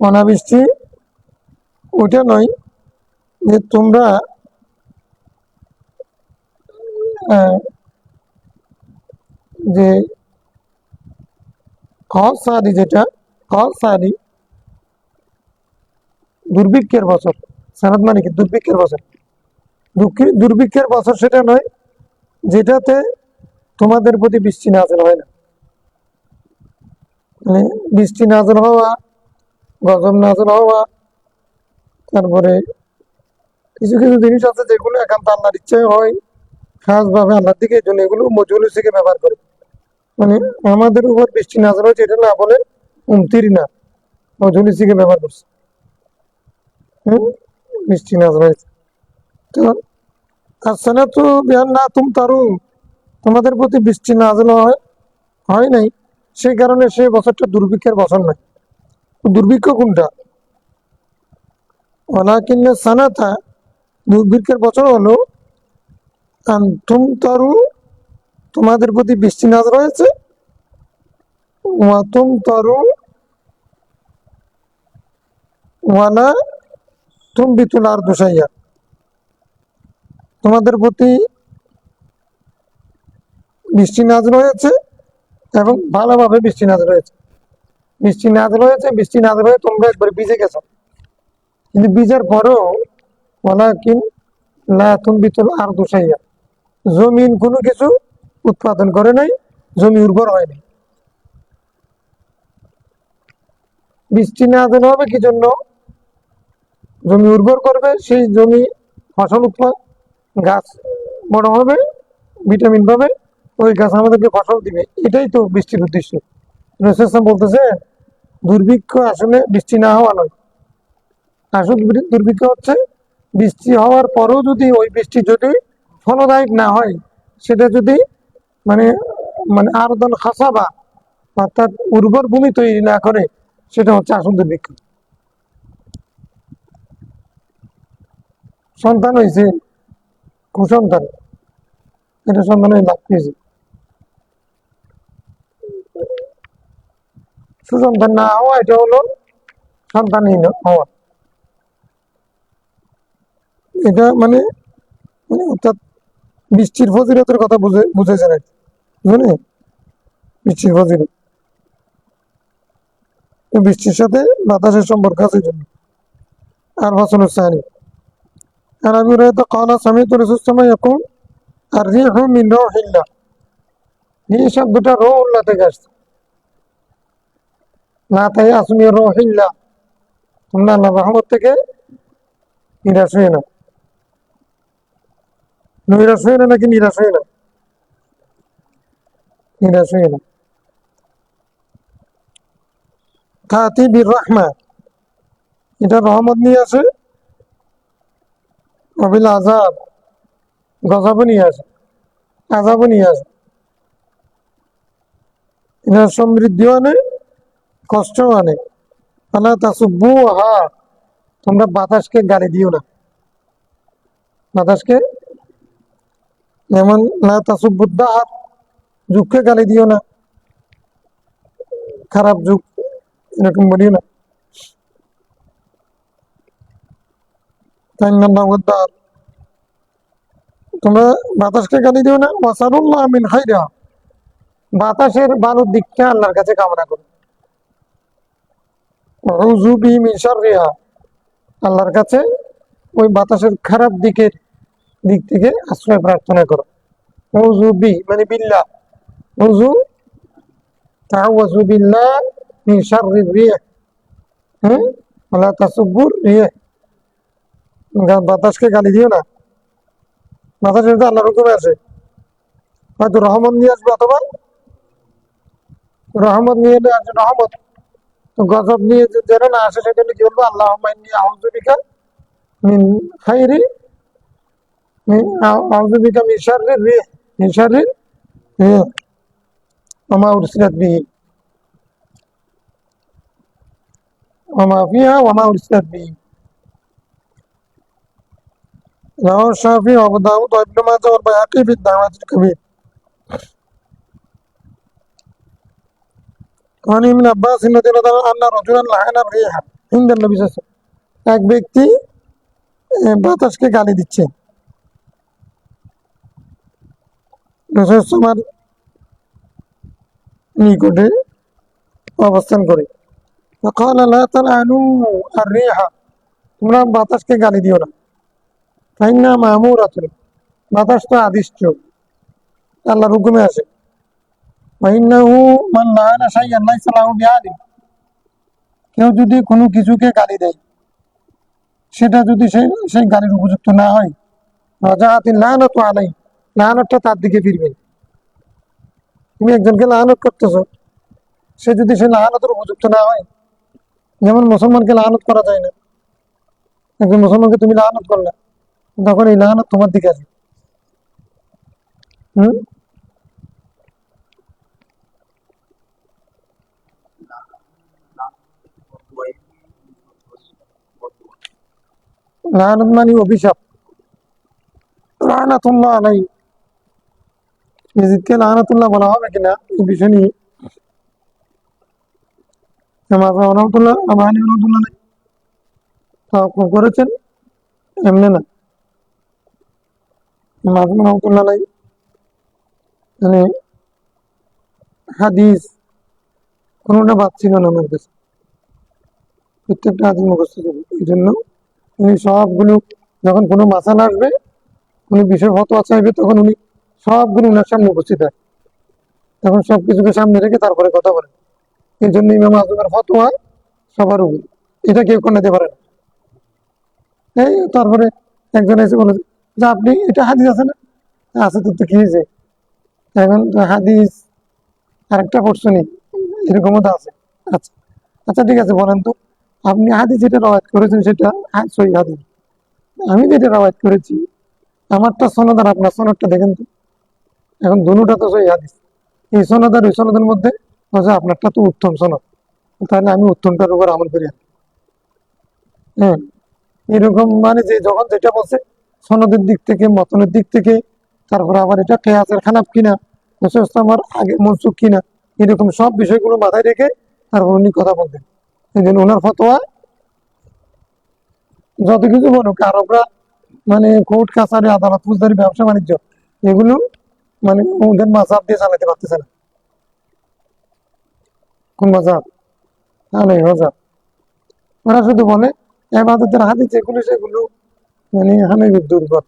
অনাবৃষ্টি ওইটা নয় যে তোমরা যে কসারি, যেটা কসারি দুর্ভিক্ষের বছর, সানাত মানে কি দুর্ভিক্ষের বছর, দুর্ভিক্ষের বছর সেটা নয় যেটাতে তোমাদের প্রতি বৃষ্টি নাযিল হয় না। মানে বৃষ্টি নাযিল হওয়া, গজব নাযিল হওয়া, তারপরে কিছু কিছু জিনিস আছে যেগুলো একান্ত আল্লাহর ইচ্ছায় হয়, খাসভাবে আল্লাহর দিকে, এই জন্য এগুলো মজুল হিসেবে ব্যবহার করে। মানে আমাদের উপর বৃষ্টি নাযিল হয়েছে এটা না বলে উমতির না, মজুল হিসেবে ব্যবহার করছে। বৃষ্টি নাযিল হয়েছে তো আসসানা তো বিহান না তুম তারু, তোমাদের প্রতি বৃষ্টি নাযিল হয় নাই, সেই কারণে সেই বছরটা দুর্ভিক্ষের বছর নয়। দুর্ভিক্ষ কোনটা? ওয়ালাকিন্না সানাতা, দুর্ভিক্ষের বছর হলো আনতুম তারু, তোমাদের প্রতি বৃষ্টি নাযিল হয়েছে, ওয়াতুম তারু ওয়ালা তুমবিতুল আরদু শাইআ, তোমাদের প্রতি বৃষ্টি নাযিল হয়েছে এবং ভালোভাবে বৃষ্টি নাযিল হয়েছে। বৃষ্টি নাযিল হয়েছে, বৃষ্টি নাযিল হয়ে তোমরা একবার ভিজে গেছো, কিন্তু ভিজার পরেও ওয়ালাকিন লা তুমবিতুল আরদু শাইআ, জমিন কোনো কিছু উৎপাদন করে নাই, জমি উর্বর হয়নি। বৃষ্টি নাযিল হবে কি জন্য? জমি উর্বর করবে, সেই জমি ফসল গাছ বড় হবে, ভিটামিন পাবে, ওই গাছ আমাদেরকে ফসল দিবে, এটাই তো বৃষ্টির উদ্দেশ্য। রাসূল বলতেছে দুর্ভিক্ষ আসলে বৃষ্টি না হওয়া নয়, আসল দুর্ভিক্ষ হচ্ছে বৃষ্টি হওয়ার পরেও যদি ওই বৃষ্টি যদি ফলদায়ক না হয়, সেটা যদি মানে মানে আরদন খাসাবা অর্থাৎ উর্বর ভূমি তৈরি না করে, সেটা হচ্ছে আসল দুর্ভিক্ষ। সন্তান হয়েছে কুসন্তান, এটা সন্তানের লাভ পেয়েছে, সুসন্তান না হওয়া এটা হলো সন্তানহীন হওয়া। এটা মানে মানে অর্থাৎ বৃষ্টির ফজিলতের কথা বুঝেছেন আর কি, বুঝলেন? বৃষ্টির ফজিলত, বৃষ্টির সাথে বাতাসের সম্পর্ক আছে জন্য। আর ফসল সানি আর আবি হুরায়রা قال سمعت الرسول صلى الله عليه وسلم يقول الريح من روح الله, এই শব্দটা রূহুল্লাহ থেকে আসছে। লা তাইয়াসু মিন রূহিল্লাহ, তোমরা আল্লাহর রহমত থেকে নিরাশ হয়ে না। নৈরাশ হয়ে না নাকি নিরাশ হয়ে না? নিরাশ হয়ে না। তাতি বির রাহমা, এটা রহমত নিয়ে আসে, অবিল আযাব, গজব নিয়ে আসে, আযাব নিয়ে আসে। এটা সমৃদ্ধিও আনে, কষ্টও আনে। ফালা তাসুব্বুহা, তোমরা বাতাসকে গালি দিও না। বাতাসকে যেমন লা তাসুব্বুদ দাহর, যুগকে গালি দিও না, খারাপ যুগ এরকম বলিও না। তোমরা বাতাসকে গালি দিও না, ওয়াসালুল্লাহ মিন খাইরা, বাতাসের ভালোর দিকটা আল্লাহর কাছে কামনা করো। উযু বি মিন শাররিহা, আল্লাহর কাছে ওই বাতাসের খারাপ দিক থেকে আশ্রয় প্রার্থনা করো। উযু বি মানে বিল্লাহ, উযু তাআওয়াযু বিল্লাহ মিন শাররির রিহ, হ্যাঁ, ওয়ালা তাসুব্বুর রিহ, বাতাসকে গালি দিও না। বাতাসের তো আল্লাহর হুকুমে আছে, হয়তো রহমত নিয়ে আসবে অথবা রহমত নিয়ে এলে আসবে রহমত, তো গজব নিয়ে যেন না আসে সেজন্য কি বলবো, আল্লাহুম্মা ইন্নী আউযু বিকা মিন খাইরি আউযু বিকা মিন শাররির রিহ, মিন শাররির রিহ ওয়া মা উরসিলাত বিহি ওয়া মা ফিহা ওয়া মা উরসিলাত বিহি। রাওয়াহু শাফিঈ ওয়া আবু দাউদ ওয়া ইবনে মাজাহ ওয়াল বাইহাকী ফি দাওয়াতিল কাবীর। عن ابن عباس رضي الله عنه أن رجلا لعن الريح عند النبي صلى الله عليه وسلم, এক ব্যক্তি বাতাসকে গালি দিচ্ছে রাসূলুল্লাহর নিকটে অবস্থান করে। فقال لا تلعنوا الريح, তোমরা বাতাসকে গালি দিও না। فإنها مأمورة, বাতাস তো আদিষ্ট, আল্লাহর হুকুমে আছে। وإنه من لعن شيئا ليس له بعالم, কেউ যদি কোনো কিছুকে গালি দেয় সেটা যদি সেই গালির উপযুক্ত না হয়, রাজাআতিল লানাতু আলাইহি, লানাতটা তার দিকে ফিরবে। তুমি একজনকে লানত করতেছো, সে যদি সেই লানতের উপযুক্ত না হয়, যেমন মুসলমানকে লানত করা যায় না, একজন মুসলমানকে তুমি লানত করলে তখন এই লানত তোমার দিকে আসবে। হম, লানত মানে অভিশাপ, লানাতুল্লাহ আলাইহি, ইয়াজিদকে লানাতুল্লাহ বলা হবে কিনা এই বিষয় নিয়ে করেছেন, এমনি না। রহমতুল্লাহ মানে হাদিস কোনোটা বাদ ছিল না আমার কাছে, প্রত্যেকটা হাদিস মুখস্থ ছিল। এই জন্য উনি সবগুলো, যখন কোনো মাসালা আসবে, কোনো বিষয় ফতোয়া চাইবে, তখন উনি সবগুলো উনার সামনে উপস্থিত হয়, তখন সবকিছুকে সামনে রেখে তারপরে কথা বলেন। এই জন্য ইমাম আজমের ফতোয়া সবার উপর, এটা কেউ করাতে পারে না। এই তারপরে একজন এসে বলেছে যে আপনি এটা হাদিস আছে না, আছে তো কি হয়েছে, এখন হাদিস আরেকটা পড়ছো নি, এরকমও তো আছে। আচ্ছা আচ্ছা ঠিক আছে, বলেন তো আপনি হাদিস যেটা রওয়ায়াত করেছেন সেটা সহিহ হাদিস, আমি যেটা রওয়ায়াত করেছি আমারটা সনদ আর আপনার সনদটা দেখেন তো, এখন দুটোটা তো সহিহ হাদিস, এই সনদ আর ওই সনদের মধ্যে আপনারটা তো উত্তম সনদ, তাহলে আমি উত্তমটার উপর আমল করি। হ্যাঁ, এরকম মানে যে যখন যেটা বলছে সনদের দিক থেকে, মতনের দিক থেকে, তারপর আবার এটা কেয়াসের খানাপ কিনা, আমার আগে মনসুখ কিনা, এরকম সব বিষয়গুলো মাথায় রেখে তারপর উনি কথা বলতেন। এই জন্য ওনার ফতোয়া যত কিছু বলুক, আরবরা মানে কোর্ট কাছারি আদালত ফৌজদারি ব্যবসা বাণিজ্য এগুলো মানে ওদের মাঝাব দিয়ে চালাতে পারতেছে না। কোন মাঝাব? আলাই মাঝাব। ওরা শুধু বলে এবাদতের হাদিস যেগুলো সেগুলো মানে হানাফির দুর্বল,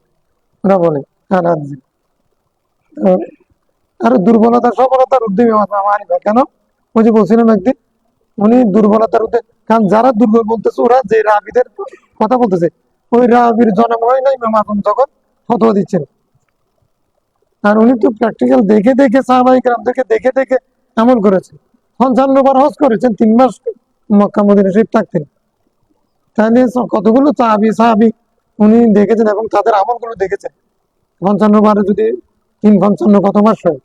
ওরা বলে আরো দুর্বলতা সফলতার উদ্যমী মানিবা কেন, ওই যে বলছিলাম একদিন, উনি দুর্বলতার উদ্যোগ, কারণ যারা দুর্বল বলতেছে ওরা যে রাবিদের কথা বলতেছে, ওই রাবির জন্ম হয় নাই ইমাম আজম যখন ফতোয়া দিচ্ছেন, আর উনি তো প্র্যাকটিক্যাল দেখে দেখে সাহাবায়ে কেরামদেরকে দেখে দেখে আমল করেছেন, 55 বার হজ করেছেন, 3 মাস মক্কা মদিনা শরীফ থাকতেন, তাহলে কতগুলো সাহাবী উনি দেখেছেন এবং তাদের আমলগুলো দেখেছেন। 55 বারে যদি 3×55 কত মাস হয়,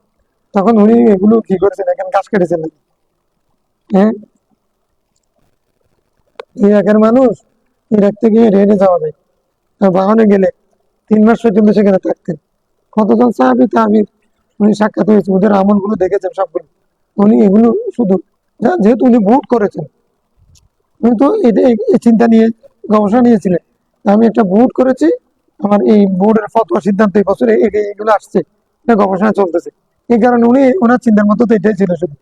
তখন উনি এগুলো কি করেছেন, এখানে গাছ কেটেছেন নাকি? হ্যাঁ, ইরাকের মানুষ ইরাক থেকে রেডে যাওয়া যায়, বাহনে গেলে 3 মাস পর্যন্ত সেখানে থাকতেন। কতজন সাহাবী তাবিঈন উনি সাক্ষাৎ হয়েছে, ওদের আমলগুলো দেখেছেন সবগুলো, উনি এগুলো শুধু যেহেতু উনি ভোট করেছেন, উনি তো এটা এই চিন্তা নিয়ে গবেষণা নিয়েছিলেন, আমি একটা ভোট করেছি, আমার এই বোর্ডের ফতোয়া সিদ্ধান্ত এই বছরে এগুলো আসছে, গবেষণা চলতেছে। এই কারণে উনি ওনার চিন্তার মধ্যে তো এটাই ছিল শুধু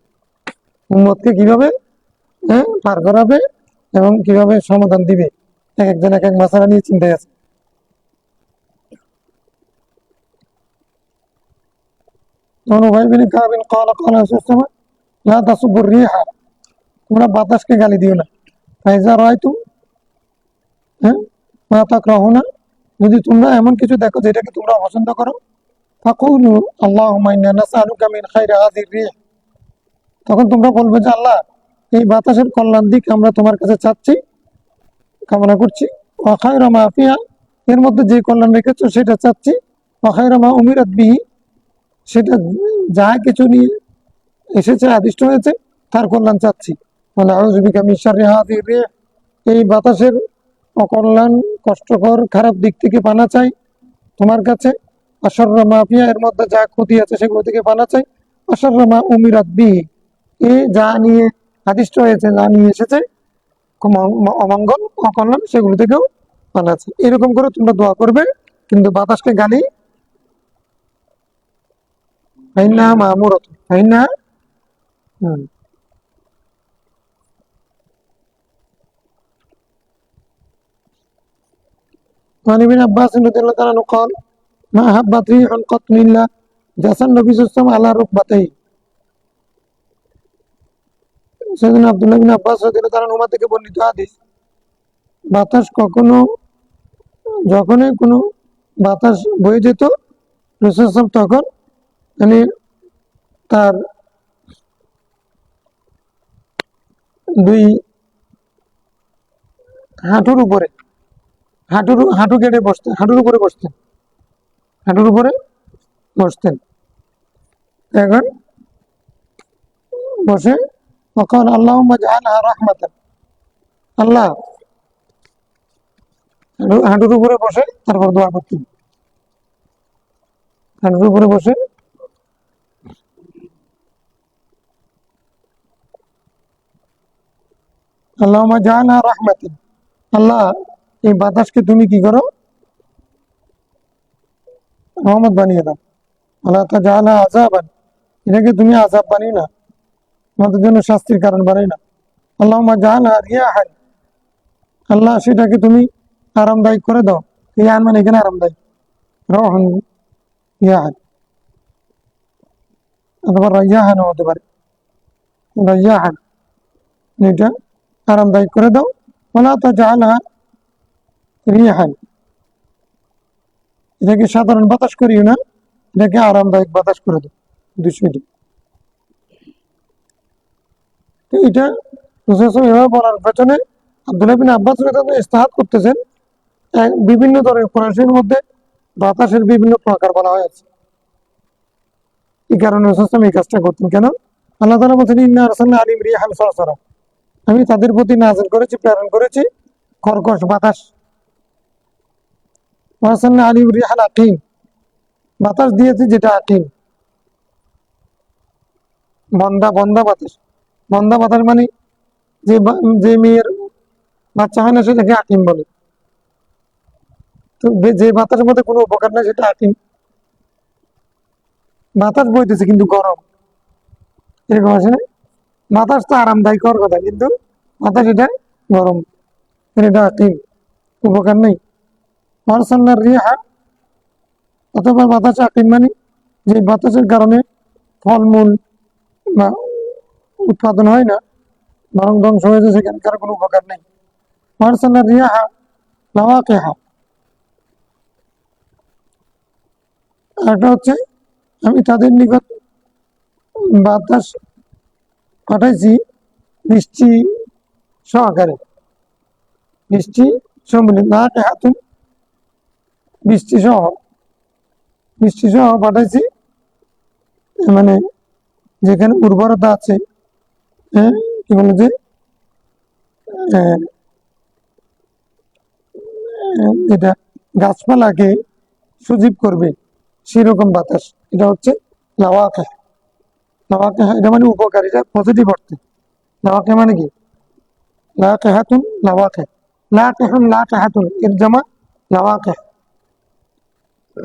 উম্মতকে কিভাবে পার করাবে এবং কিভাবে সমাধান দিবে, এক একজন এক এক মাসালা নিয়ে চিন্তায় আছে। তোমরা বাতাসকে গালি দিও না। হ্যাঁ, যদি তোমরা এমন কিছু দেখো যেটাকে তোমরা অপছন্দ করো, ফাকুলু আল্লাহুম্মা ইন্না নাসআলুকা মিন খাইরি হাযির রিহ, তখন তোমরা বলবে যে আল্লাহ, এই বাতাসের কল্যাণ দিক আমরা তোমার কাছে চাচ্ছি, কামনা করছি। ওয়া খায়রা মা ফিহা, এর মধ্যে যে কল্যাণ রেখেছো সেটা চাচ্ছি। ওয়া খায়রা মা উমিরাত বিহি, সেটা যা কিছু নিয়ে এসেছে আদিষ্ট হয়েছে তার কল্যাণ চাচ্ছি। মানে আউযু বিকা মিন শাররি হাযির রিহ, এই বাতাসের অকল্যাণ, কষ্টকর, খারাপ দিক থেকে পানা চাই তোমার কাছে। আশাররা মা ফিহা, এর মধ্যে যা ক্ষতি আছে সেগুলো থেকে পানা চাই। আশাররা মা উমিরাত বিহি, এ যা নিয়ে আদিষ্ট হয়েছে, যা নিয়ে এসেছে অমঙ্গল, অকল্যাণ, সেগুলো থেকেও পানা চাই। এরকম করে তোমরা দোয়া করবে, কিন্তু বাতাসকে গালি ফাইন্না মামুরাত ফাইন্না। وعن ابن عباس رضي الله تعالى عنه قال ما هبت ريح قط إلا جاس النبي صلى الله عليه وسلم على ركبتيه। সেদিন আব্দুল্লাহ বিন আব্বাস রাদিয়াল্লাহু তাআলা আনহু থেকে বর্ণিত হাদিস, বাতাস কখনো, যখনই কোনো বাতাস বয়ে যেত রাসূল সাল্লাল্লাহু আলাইহি ওয়াসাল্লাম তখন মানে তার দুই হাঁটুর উপরে, হাঁটু কেটে বসতেন, হাঁটুর উপরে বসতেন, হাঁটুর উপরে বসতেন। এখন বসে তখন আল্লাহুম্মা জাআলহা রাহমাতান, আল্লাহ, হাঁটুর উপরে বসে তারপর দোয়া করতেন। হাঁটুর উপরে বসে আল্লাহুম্মা জাআলহা রাহমাতান, আল্লাহ, এই বাতাসকে তুমি কি করো, রহমত বানিয়ে দাও। আল্লাহ তাআলা আযাবান, এটাকে তুমি আযাব বানিয়ে না, আমাদের জন্য শাস্তির কারণ বানাই না। আল্লাহুম্মা জাআলহা রিয়াহান, আল্লাহ, সেটাকে তুমি আরামদায়ক করে দাও। রিয়াহান মানে এখানে আরামদায়ক, রহন রিয়াহান, অথবা রাইয়াহানও হতে পারে। রাইয়াহান, এটা আরামদায়ক করে দাও। ওয়ালা তাজআলহা রিয়াহান, এটাকে সাধারণ বাতাস করিও না, এটাকে আরামদায়ক বাতাস করে দাও। দুশোটি এটা এভাবে বলার পেছনে আব্দুল্লাহ বিন আব্বাস ইস্তেহাদ করতেছেন। বিভিন্ন ধরনের কোরআনের মধ্যে বাতাসের বিভিন্ন প্রকার বলা হয়েছে, এই কারণে এই কাজটা করতেন। কেন? আল্লাহ তাআলা বলছেন ইন্না আরসালনা আলাইহিম রিহান সারসারা, আমি তাদের প্রতি নাযিল করেছি, প্রেরণ করেছি কর্কশ বাতাস। ওয়া আরসালনা আলাইহিম রিহান আকিম, বাতাস দিয়েছি যেটা আকিম, বন্দা বাতাস। বন্দা বাতাস মানে যে মেয়ের বাচ্চা হয় না সেটাকে আকিম বলে। তো যে বাতাসের মধ্যে কোনো উপকার নাই সেটা আকিম। বাতাস বইতেছে কিন্তু গরম, এরকম আছে না? বাতাস তো আরামদায়ক হওয়ার কথা, কিন্তু বাতাস এটা গরম, এটা আকিম, উপকার নেই। আরসালনার রিহা, অথবা বাতাস আকিম মানে যে বাতাসের কারণে ফলমূল বা উৎপাদন হয় না, বরং ধ্বংস হয়েছে, সেখানকার কোনো উপকার নেই। আরসালনার রিয়াহা লাওয়াকিহা, এটা হচ্ছে আমি তাদের নিকট বাতাস পাঠাইছি বৃষ্টি সহকারে, বৃষ্টি সম্মিলিত না হাতুন, বৃষ্টি সহ পাঠাইছি, মানে যেখানে উর্বরতা আছে, হ্যাঁ, কি বলে যে এটা গাছপালাকে সজীব করবে সেরকম বাতাস, এটা হচ্ছে লাওয়াকিহ। লাওয়াকিহ এটা মানে উপকার, এটা পজিটিভ অর্থে। লাওয়াকিহ মানে কি? লাওয়াকিহাতুন, লাওয়াকিহ, লাওয়াকিহুন লাওয়াকিহাতুন, এর জামা লাওয়াকিহ। এটা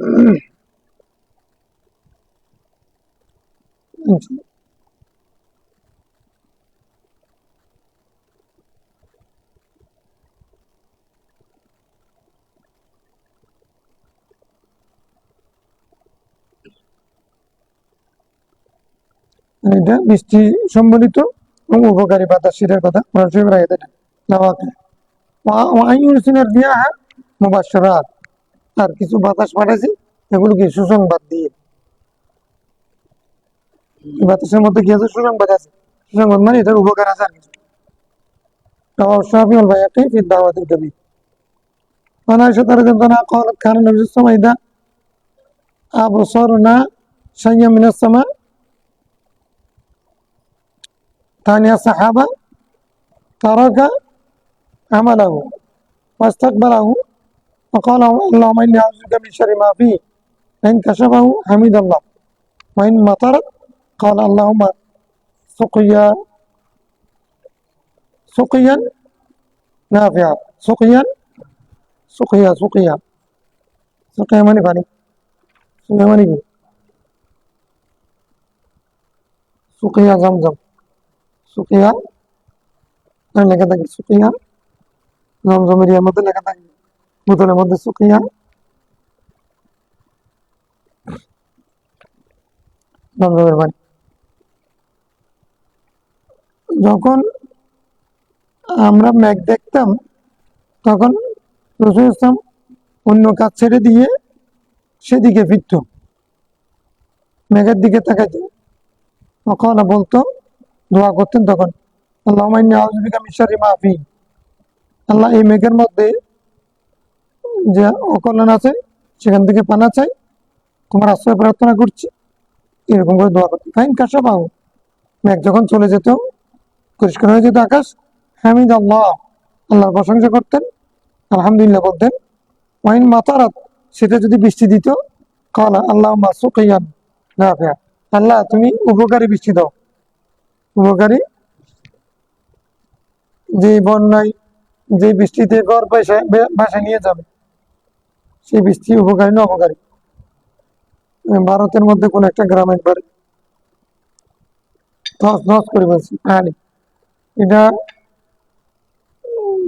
বৃষ্টি সম্বলিত এবং উপকারী বাতাস শীতের কথা মানুষের রায় দেয় নাওয়াকে ওয়াইউরসিনার দিয়া মুবাশশারাত আর কিছু বাতাস পাঠাইছি এগুলোকে সুসংবাদ দিয়ে বাতাসের মধ্যে কি আছে সুসংবাদ আছে সুসংবাদ মানে এটার উপকার আছে আর কিছু الشافعي والبيهقي في الدعوة الكبير وعن عائشة رضي الله عنها قالت كان النبي صلى الله عليه وسلم إذا أبصرنا شيئا من السماء ثاني الصحابة ترك عمله واستقبله وقال اللهم إني أعوذ بك من شر ما فيه فإن كشفه حمد الله وإن مطرت قال اللهم سقيا سقيا نافعا سقيا سقيا سقيا سقيا মানে পানি سقيا মানে কি سقيا زمزم سقيا লেখা থাকে سقيا জমজমের এর মধ্যে লেখা থাকে বোতলের মধ্যে سقيا জমজমের পানি যখন আমরা মেঘ দেখতাম তখন রাসূল ইসলাম অন্য কাজ ছেড়ে দিয়ে সেদিকে ফিরত মেঘের দিকে তাকাইতো তখন বলতো দোয়া করতেন তখন আল্লাহুম্মা ইন্নী আউযু বিকা মিন শাররি মা ফী আল্লাহ এই মেঘের মধ্যে যে অকল্যাণ আছে সেখান থেকে পানা চাই তোমার আশ্রয় প্রার্থনা করছি এরকম করে দোয়া করতেন ফাইন কাশাফাহু মেঘ যখন চলে যেত পরিষ্কার হয়ে যেত আকাশ হামিদ আল্লাহ আল্লাহর প্রশংসা করতেন আলহামদুলিল্লাহ বলতেন ওয়াইন মাতারাত সেটা যদি বৃষ্টি দিত কালা আল্লাহুম্মা সুকিয়ান নাফিআ আল্লাহ তুমি উপকারী বৃষ্টি দাও উপকারী যে বন্যায় যে বৃষ্টিতে ঘর বাসায় নিয়ে যাবে সেই বৃষ্টি উপকারী না অপকারী ভারতের মধ্যে কোন একটা গ্রাম একবার ধস করে বলছি পানি এটা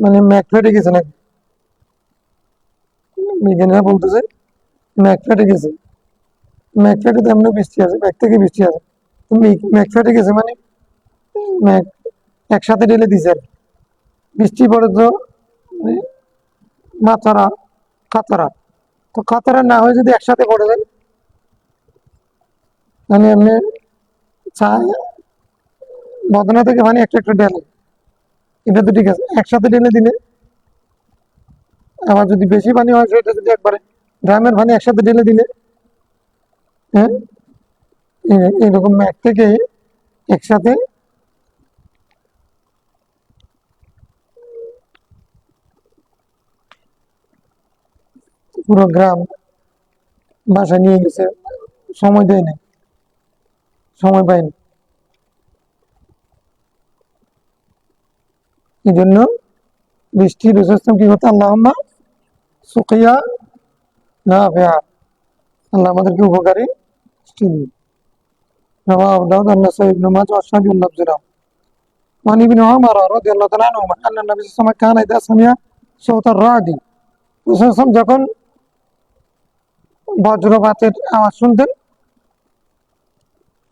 মানে ম্যাক ফেটে গেছে নাকি বিজ্ঞানীরা বলতেছে ম্যাক ফেটে গেছে ম্যাক ফেটে তো এমনি বৃষ্টি আছে ব্যাগ থেকে বৃষ্টি আছে ম্যাক ফেটে গেছে মানে ম্যাক একসাথে ঢেলে দিছে আর বৃষ্টি পড়ে তো মাথারা কাতারা তো কাতারা না হয়ে যদি একসাথে পড়ে যায় মানে এমনি বদনা থেকে মানে একটা একটা ঢেলে এটা তো ঠিক আছে একসাথে ঢেলে দিলে আবার যদি বেশি পানি হয় সেটা যদি একবারে ড্রামের পানি একসাথে ঢেলে দিলে হ্যাঁ এরকম ম্যাগ থেকে একসাথে পুরো গ্রাম বাসা নিয়ে গেছে সময় দেয় নাই সময় পায়নি এই জন্য বৃষ্টি রসুল কি করতে আল্লাহুম্মা সুকিয়া নাফিআ আল্লাহ আমাদেরকে উপকারী বৃষ্টি দিন رواه أبو داود النسائي بن ماجه والشافعي واللفظ له وعن ابن عمر رضي الله تعالى عنهما أن النبي صلى الله عليه وسلم كان إذا سمع صوت الرعد রাসূল যখন বজ্রপাতের আওয়াজ শুনতেন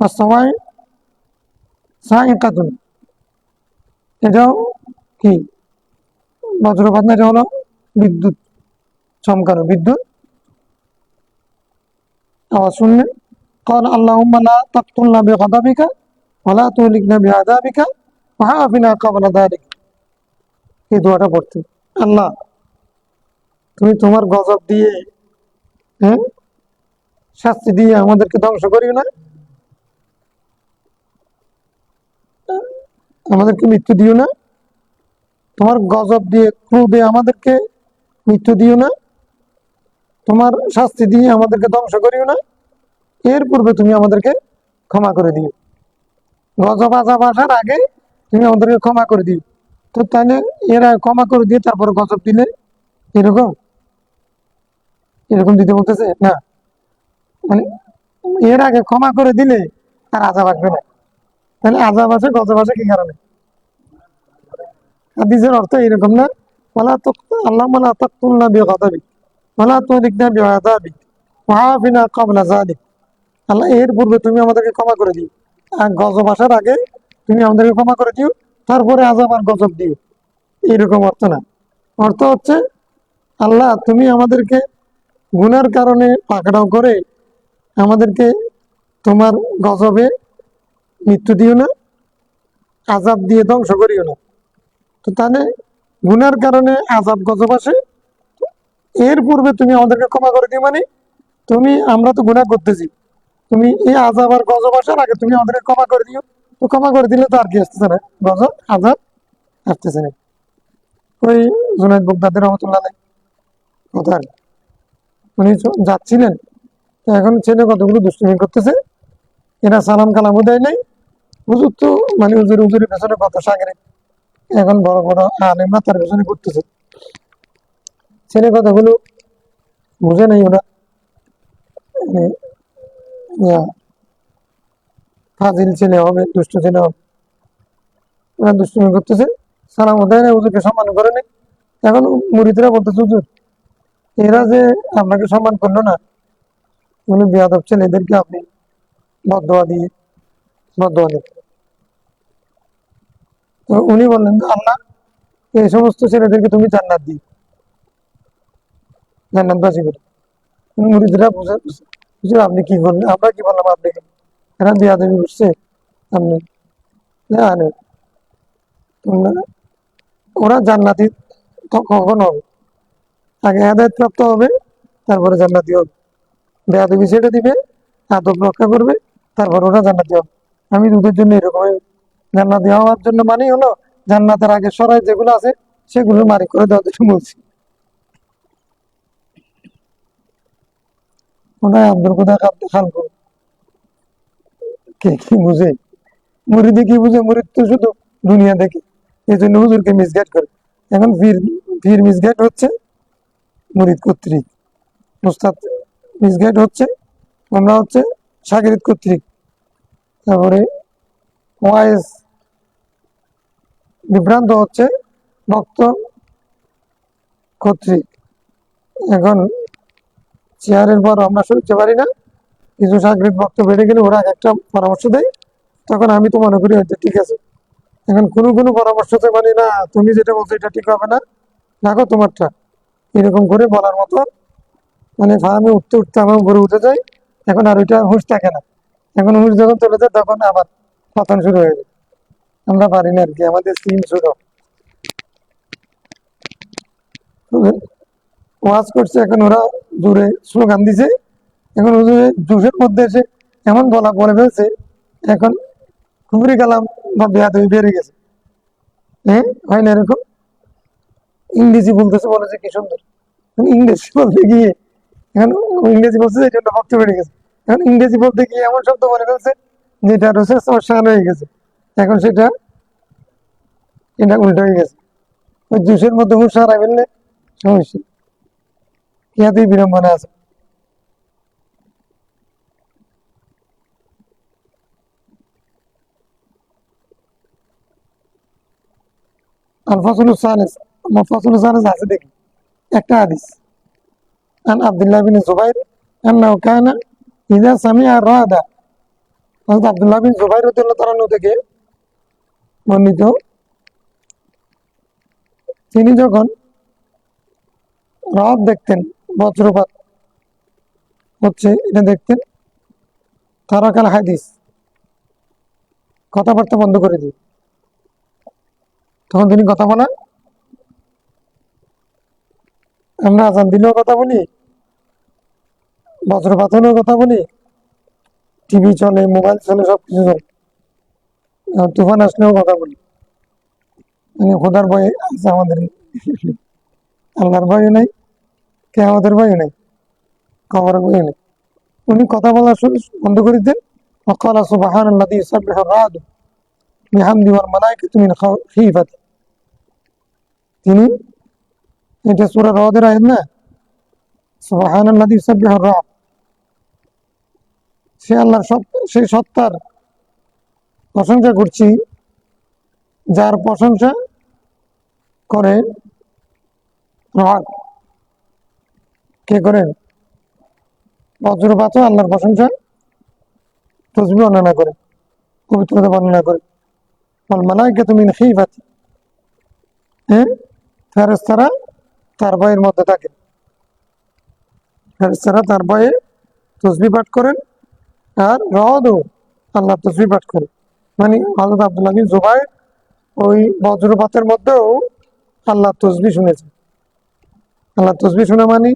আসওয়াই সাইকাতুন এটাও কি বজ্রপাত না এটা হলো বিদ্যুৎ চমকানো বিদ্যুৎ আওয়াজ শুনলেন قال اللهم لا تقتلنا بغضبك ولا تهلكنا بعذابك وعافنا قبل ذلك এই দোয়াটা পড়তে আল্লাহ তুমি তোমার গজব দিয়ে হ্যাঁ শাস্তি দিয়ে আমাদেরকে ধ্বংস করিও না আমাদেরকে মৃত্যু দিও না তোমার গজব দিয়ে ক্রোধে আমাদেরকে মৃত্যু দিও না তোমার শাস্তি দিয়ে আমাদেরকে ধ্বংস করিও না এর পূর্বে তুমি আমাদেরকে ক্ষমা করে দিও গজব আযাব আসার আগে তুমি আমাদেরকে ক্ষমা করে দিও তো তাহলে এরা ক্ষমা করে দিয়ে তারপর গজব দিলে এরকম এরকম দিতে বলতেছে না, মানে এর আগে ক্ষমা করে দিলে আর আযাব আসবে না। তাহলে আযাব আসে গজব আসে কি কারণে? হাদিসের অর্থ এরকম না, ওয়ালা আল্লাহ মালা তাকতুলনা বিগাদাবি ওয়ালা তুলিকনা বিআযাবি ওয়াআফিনা ক্বাবলা যালিক। আল্লাহ এর পূর্বে তুমি আমাদেরকে ক্ষমা করে দিও, আর গজব আসার আগে তুমি আমাদেরকে ক্ষমা করে দিও, তারপরে আযাব আর গজব দিও, এরকম অর্থ না। অর্থ হচ্ছে আল্লাহ তুমি আমাদেরকে গুনার কারণে পাকড়াও করে আমাদেরকে তোমার গজবে মৃত্যু দিও না, আযাব দিয়ে ধ্বংস করিও না। তো তাহলে গুনার কারণে আযাব গজব আসে, এর পূর্বে তুমি আমাদেরকে ক্ষমা করে দিও, মানে তুমি আমরা তো গুনাহ করতেছি, তুমি এই আযাব আর গজব আসার আগে তুমি আমাদেরকে ক্ষমা করে দিও। তো ক্ষমা করে দিলে তো আর কি আসতেছে না, গজব আযাব আসতেছে না। ওই জুনাইদ বাগদাদী রহমাতুল্লাহ আলাইহি কথা আর কি। উনি যাচ্ছিলেন, তো এখন ছেলে কতগুলো দুষ্টুমি করতেছে, এরা সালাম কালামও দেয় নাই। হুজুর তো মানে হুজুরের পেছনে কত সাগরে, এখন বড় বড় আলেমরা তার পেছনে ঘুরতেছে। ছেলে কথাগুলো বুঝে নাই ওরা, মানে ইয়া, ফাজিল ছেলে হবে, দুষ্ট ছেলে হবে, ওরা দুষ্টুমি করতেছে, সালামও দেয় না, হুজুরকে সম্মান করে নাই। এখন মুরিদরা বলতেছে হুজুর এরা যে আপনাকে সম্মান করলো না, উনি বেয়াদব ছেলে, এদেরকে আপনি বদদোয়া দিয়ে বদদোয়া দেন। তো উনি বললেন যে আল্লাহ এই সমস্ত ছেলেদেরকে তুমি জান্নাত দিই, জান্নাতবাসী করে। মুরিদরা বুঝে হুজুর আপনি কি করলেন, আমরা কি বললাম আপনি কি, এরা বেয়াদবি বুঝছে আপনি জানেন, ওরা জান্নাতি কখন হবে, আগে হেদায়েত প্রাপ্ত হবে, তারপরে জান্নাতি হবে। বেয়াদবি ছেড়ে দিবে, আদব রক্ষা করবে, তারপর ওরা জান্নাতি হবে। আমি ওদের জন্য এরকম জান্নাতি হওয়ার জন্য মানেই হলো জান্নাতের আগে সরাই যেগুলো আছে সেগুলো মারি করে দেওয়ার জন্য বলছি। ওনায় আব্দুল কোদা খালকো কে কি বুঝে, মুরিদে কি বুঝে, মুরিদ তো শুধু দুনিয়া দেখে, এই জন্য হুজুরকে মিসগাইড করে। এখন পীর পীর মিসগাইড হচ্ছে মুরিদ কর্তৃক, উস্তাদ মিসগাইড হচ্ছে, আমরা হচ্ছে শাগিরিদ কর্তৃক, তারপরে ওয়াইজ বিভ্রান্ত হচ্ছে ভক্ত কর্তৃক। এখন চেয়ারের পর আমরা শুনতে পারি না, কিছু সাংবাদিক ভক্ত বেড়ে গেলে ওরা একটা পরামর্শ দেয়, তখন আমি তো মনে করি হয়তো ঠিক আছে। এখন কোনো কোনো পরামর্শ মানে না, তুমি যেটা বলছো এটা ঠিক হবে না, রাখো তোমারটা, এরকম করে বলার মতো, মানে ফার্মে উঠতে উঠতে আমার উপরে উঠে যায়। এখন আর ওইটা হুঁশ থাকে না, এখন হুঁশ যখন চলে যায় তখন আবার পতন শুরু হয়ে যায়। আমরা পারি না আর কি, আমাদের সিন শুরু ওয়াজ করছে, এখন ওরা জোরে স্লোগান দিছে, এখন হুজুরের জোশের মধ্যে এসে এমন বলা বলে ফেলছে, এখন কুফরি কালাম বা বেয়াদবি বেড়ে গেছে। হ্যাঁ, হয় না এরকম? ইংরেজি বলতেছে, বলেছে কি সুন্দর, ইংরেজি বলতে গিয়ে এখন ইংরেজি বলছে এই জন্য ভক্ত বেড়ে গেছে। এখন ইংরেজি বলতে গিয়ে এমন শব্দ বলে ফেলছে যেটা রসের সমস্যা হয়ে গেছে, এখন সেটা এটা উল্টো হয়ে গেছে। ওই জোশের মধ্যে হুঁশ হারাই ফেললে সমস্যা, ইহাতেই বিড়ম্বনা আছে। আর ফসলুল সালেস, ফসলুল সালেস আছে দেখি একটা হাদিস, عن عبد الله بن الزبير أنه كان إذا سمع الرعد, হযরত আব্দুল্লাহ বিন জুবাইর রাদিয়াল্লাহু তাআলা আনহু থেকে বর্ণিত, তিনি যখন রদ দেখতেন, বজ্রপাত হচ্ছে এটা দেখতেন, তারাকাল হাদিস, কথাবার্তা বন্ধ করে দিই, তখন তিনি কথা বলেন। আমরা আজান দিলেও কথা বলি, বজ্রপাত হলেও কথা বলি, টিভি চলে, মোবাইল চলে, সবকিছু চলে, তুফান আসলেও কথা বলি, মানে খোদার ভয় আছে আমাদের, আল্লাহর ভয়ও নাই, কিয়ামতের ভয়ও নাই, কবরের ভয়ও নাই। উনি কথা বলা বন্ধ করে দেন। وقال سبحان الذي يسبح الرعد بحمده والملائكة من خيفته, তিনি, এটা সূরা রদের আয়াত না, সুবহানাল্লাযী ইউসাব্বিহুর রা'দ, সে আল্লাহর সেই সত্তার প্রশংসা করছি যার প্রশংসা করে রা'দ। কে করেন? বজ্রপাতও আল্লাহর প্রশংসা তসবিহ বর্ণনা করে, পবিত্রতা বর্ণনা করে। ওয়াল মালাইকাতু মিন খিফাতি, হ্যাঁ, ফেরেশতারা তার ভয়ের মধ্যে থাকে, ফেরেশতারা তার ভয়ে তসবিহ পাঠ করেন। আর রদও আল্লাহ তসবিহ পাঠ করে। মানে হযরত আব্দুল্লাহ বিন জুবাইর ওই বজ্রপাতের মধ্যেও আল্লাহ তসবিহ শুনেছে। আল্লাহ তসবিহ শুনে মানে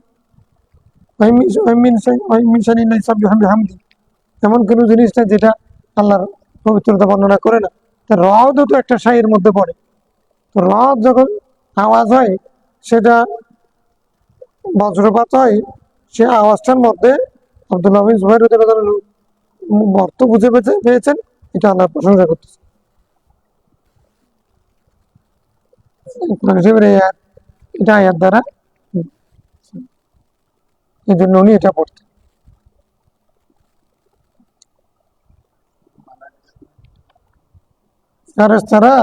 এমন কোন জিনিস না যেটা আল্লাহর পবিত্রতা বর্ণনা করে না। রদও তো একটা শাইয়ের মধ্যে পড়ে। তো রদ যখন আওয়াজ হয়, সেটা বজ্রপাত হয়, সে আওয়াজটার মধ্যে আব্দুল্লাহ বিন জুবাইর রাদিয়াল্লাহু আনহু অর্থ বুঝে পেয়েছেন, এটা আল্লাহর প্রশংসা করতেছে। এটা আয়াত দ্বারা এই জন্য উনি এটা পড়তেন। ফেরেশতারা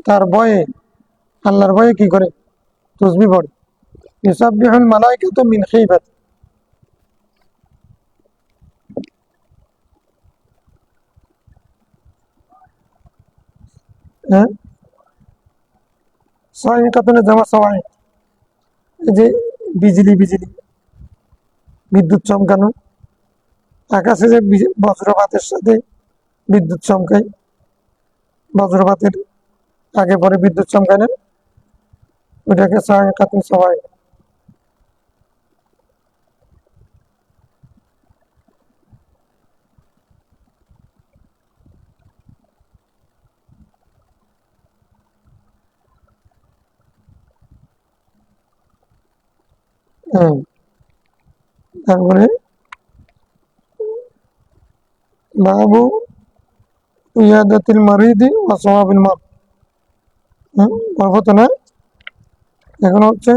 তার ভয়ে, আল্লাহর ভয়ে কি করে? তসবিহ পড়ে। ইউসাব্বিহুল মালাইকাতু মিন খিফাতি, হ্যাঁ, সাইকাতুনে জামা সাওয়াই, এই যে বিজলি বিজলি, বিদ্যুৎ চমকানো, আকাশে যে বজ্রপাতের সাথে বিদ্যুৎ চমকায়, বজ্রপাতের আগে পরে বিদ্যুৎ চমকায় না, ওটাকে সাইকাতুন সাওয়াই। হ্যাঁ, তারপরে বাবু ইয়াদাতিল মারিদি ওয়া সাওয়াবিল মার, পর্বত না, এখন হচ্ছে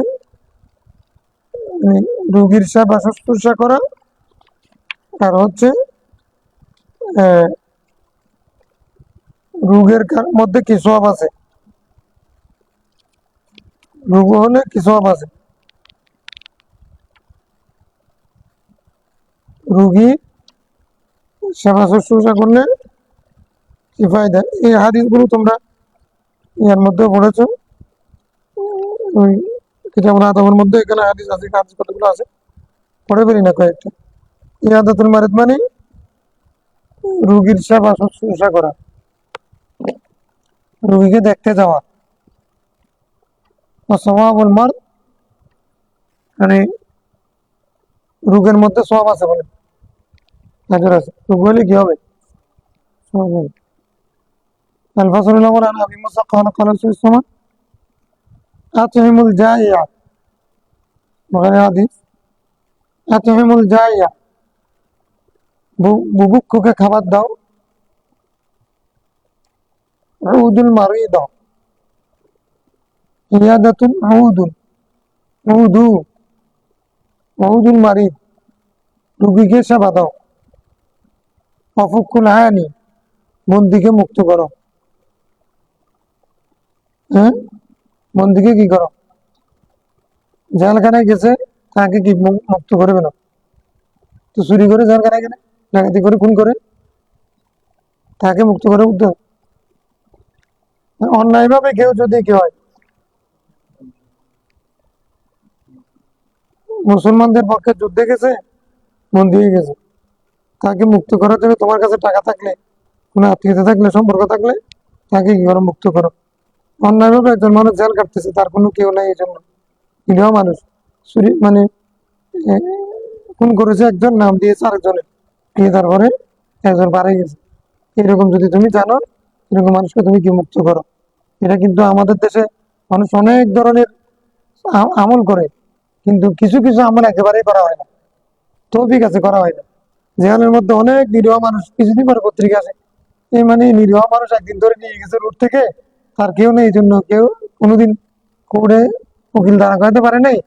রোগীর সেবা শুশ্রূষা করা, আর হচ্ছে রোগের মধ্যে কি সওয়াব আছে, রোগ হলে কি সওয়াব আছে, রোগী সেবা শুশ্রূষা করলে কি ফায়দা। এই হাদিসগুলো তোমরা ইয়ার মধ্যে পড়েছো, ওই কিতাবুল আদবের মধ্যে এখানে হাদিস আছে, হাদিস কতগুলো আছে পড়ে ফেলি না কয়েকটা। ইয়াদাতুল মারিদ মানে রোগীর সেবা শুশ্রূষা করা, রোগীকে দেখতে যাওয়া। সওয়াবুল মার মানে রোগের মধ্যে সওয়াব আছে, বলে আজর আছে, রোগ হলে কি হবে? সওয়াব হবে। আল ফাসলুল আউয়াল আন আবি মুসা ক্বালা ক্বালা রাসূলুল্লাহ সাল্লাল্লাহু আলাইহি ওয়াসাল্লাম আতহিমুল জাইয়া, বুখারী হাদিস, আতহিমুল জাইয়া, বুভুক্ষুকে খাবার দাও, উদুল মারিদ, ইয়াদাতুল উদুল, উদু, উদুল মারিদ, রোগীকে সেবা দাও, অফুকুল হায়ানি, বন্দিকে মুক্ত করো। হ্যাঁ, বন্দিকে কি করো? জেলখানায় গেছে, তাকে কি মুক্ত করবে না? তো চুরি করে জেলখানায় গেলে, ডাকাতি করে, খুন করে, তাকে মুক্ত করে উঠতে। অন্যায় ভাবে কেউ যদি কি হয়, মুসলমানদের পক্ষে যুদ্ধে গেছে, বন্দী হয়ে গেছে, তাকে মুক্ত করার জন্য তোমার কাছে টাকা থাকলে, কোনো আত্মীয়তা থাকলে, সম্পর্ক থাকলে, তাকে কি করো? মুক্ত করো। অন্যায়ভাবে একজন মানুষ জেল কাটতেছে, তার কোনো কেউ নাই, এই জন্য নিরীহ মানুষ, চুরি মানে খুন করেছে একজন, নাম দিয়েছে আরেকজনের, দিয়ে তারপরে একজন বাড়াই গেছে। এরকম যদি তুমি জানো, এরকম মানুষকে তুমি কি মুক্ত করো। এটা কিন্তু আমাদের দেশে মানুষ অনেক ধরনের আমল করে, কিন্তু কিছু কিছু আমল একেবারেই করা হয় না, তৌফিক আছে, করা হয় না। জেহানের মধ্যে অনেক নিরীহ মানুষ, কিছুদিন পরে পত্রিকা আছে, এই মানে নিরীহ মানুষ একদিন ধরে নিয়ে গেছে রোড থেকে, তার কেউ নেই, এই জন্য কেউ কোনোদিন কোর্টে উকিল দাঁড়া করাতে পারে নাই,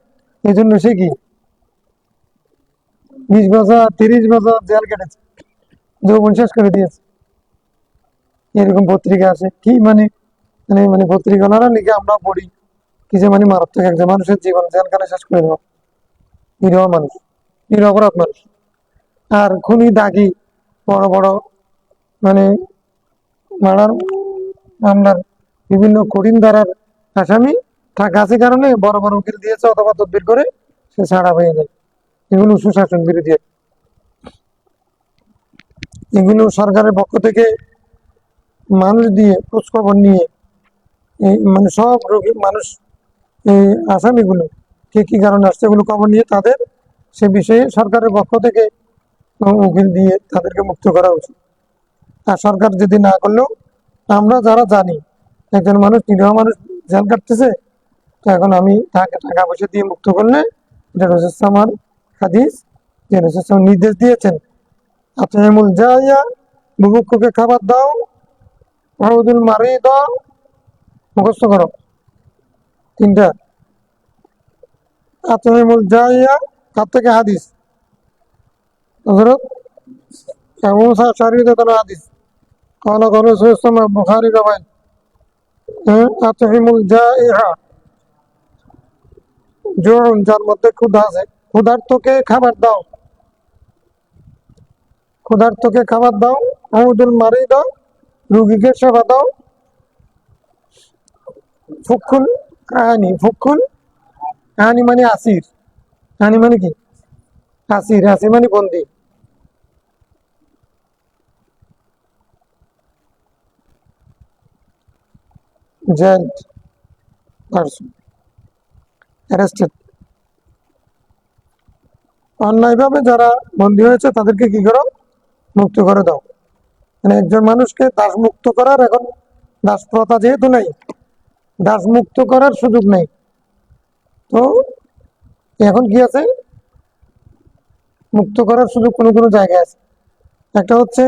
এই জন্য সে কি 20 বছর 30 বছর জেল কেটেছে, যৌবন শেষ করে দিয়েছে। এরকম পত্রিকা আছে কি মানে, মানে মানে পত্রিকারা লিখে আমরা পড়ি কি যে মানে মারাত্মক একজন মানুষের জীবন জেলখানে শেষ করে দেওয়া, নিরীহ মানুষ, নিরপরাধ মানুষ। আর খুনি দাগি বড় বড় মানে মার্ডার মামলার বিভিন্ন কঠিন ধারার আসামি টাকা আছে কারণে বড় বড় উকিল দিয়েছে অথবা তদবির করে সে ছাড়া হয়ে যায়। এগুলো সুশাসন বিরোধী। এগুলো সরকারের পক্ষ থেকে মানুষ দিয়ে খোঁজখবর নিয়ে এই মানে সব রোগী মানুষ এই আসামিগুলো কে কি কারণে আসছে এগুলো খবর নিয়ে তাদের সে বিষয়ে সরকারের পক্ষ থেকে উকিল দিয়ে তাদেরকে মুক্ত করা উচিত। আর সরকার যদি না করলেও আমরা যারা জানি একজন মানুষ নিরীহ মানুষ জেল কাটতেছে, তো এখন আমি তাকে টাকা পয়সা দিয়ে মুক্ত করলে এটা রসুলাম হাদিস যে রসুলাম নির্দেশ দিয়েছেন, আতএমুল জাইয়া বুভুক্ষকে খাবার দাও, ওয়াউদুল মারি দাও, মুখস্থ করো তিনটা। আতএমুল জাইয়া কার থেকে হাদিস? হযরত আবু মুসা আশআরী রাদিয়াল্লাহু হাদিস قال قال رسول الله صلى الله عليه وسلم বুখারী রওয়ায়াত আতহিমুল জাইহা জুউন যার মধ্যে ক্ষুধা আছে, ক্ষুধার্তকে খাবার দাও, ক্ষুধার্তকে খাবার দাও, আউদুল মারি দাও, রুগীকে সেবা দাও, ফুকুল কাহানি, ফুকুল কাহানি মানে আসির, কাহানি মানে কি আসির, আসির মানে বন্দি। জেলড পারসন, অ্যারেস্টেড। অন্যায়ভাবে যারা বন্দী হয়েছে তাদেরকে কি করো? মুক্ত করে দাও। মানে একজন মানুষকে দাস মুক্ত করার এখন দাস প্রথা যেহেতু নাই, দাস মুক্ত করার সুযোগ নেই, তো এখন কি আছে? মুক্ত করার সুযোগ কোনো কোনো জায়গায় আছে। একটা হচ্ছে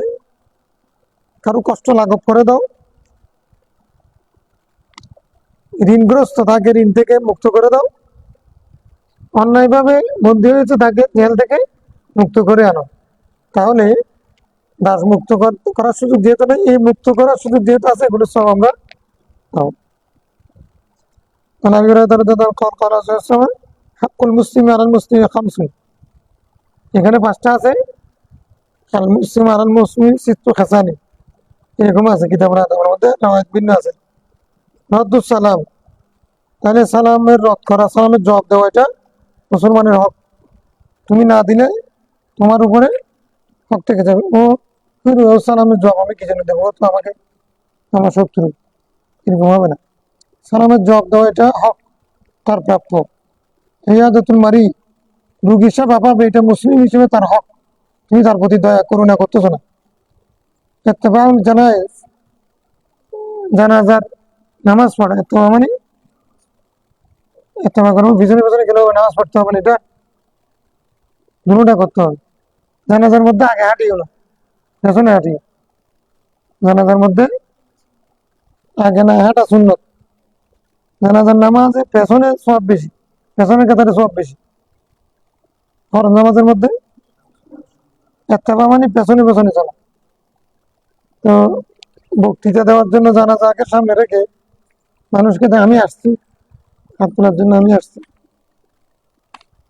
কারো কষ্ট লাঘব করে দাও, ঋণগ্রস্ত তাকে ঋণ থেকে মুক্ত করে দাও, অন্যায়ভাবে বন্দী হয়েছে তাকে জেল থেকে মুক্ত করে আনো। তাহলে দাস মুক্ত করার সুযোগ যেহেতু নেই, এই মুক্ত করার সুযোগ যেহেতু আছে, এগুলো সব আমরা পাবো। হাক্কুল মুসলিম আলাল মুসলিম খামসুন, এখানে 5টা আছে। আল মুসলিম আলাল মুসলিম সিত্তু খাসানি, এরকম আছে কিতাবের আদবের মধ্যে, রাওয়ায়াত ভিন্ন আছে। রদ্দুস সালাম, তাহলে সালামের রদ করা, সালামের জবাব দেওয়া, এটা মুসলমানের হক। তুমি না দিলে তোমার উপরে হক থেকে যাবে। ও সালামের জবাব আমি কি জন্য দেবো, ও তো আমাকে আমার শত্রু, এরকম হবে না। সালামের জবাব দেওয়া এটা হক, তার প্রাপ্য। ইয়াদাতুল মারি, রুগী সেবা পাবে, এটা মুসলিম হিসেবে তার হক, তুমি তার প্রতি দয়া করুণা করতেছো না। ইত্তেবাউল জানায়েজ, জানাজার নামাজ পড়া, ইত্তেবা মানে ইত্তেবা করবো, পিছনে পিছনে গেলে নামাজ পড়তে হবে না, এটা দুটোটা করতে হবে। জানাজার মধ্যে আগে হাঁটিও না, পেছনে হাঁটিও। জানাজার মধ্যে আগে না হাঁটা সুন্নত। জানাজার নামাজে পেছনে সব বেশি, পেছনের কাতারে সব বেশি। ফরজ নামাজের মধ্যে ইত্তেবা মানে পেছনে পেছনে চলা। তো বক্তৃতা দেওয়ার জন্য জানাজাকে সামনে রেখে মানুষকে আমি আসছি হাত তোলার জন্য, আমি আসছি,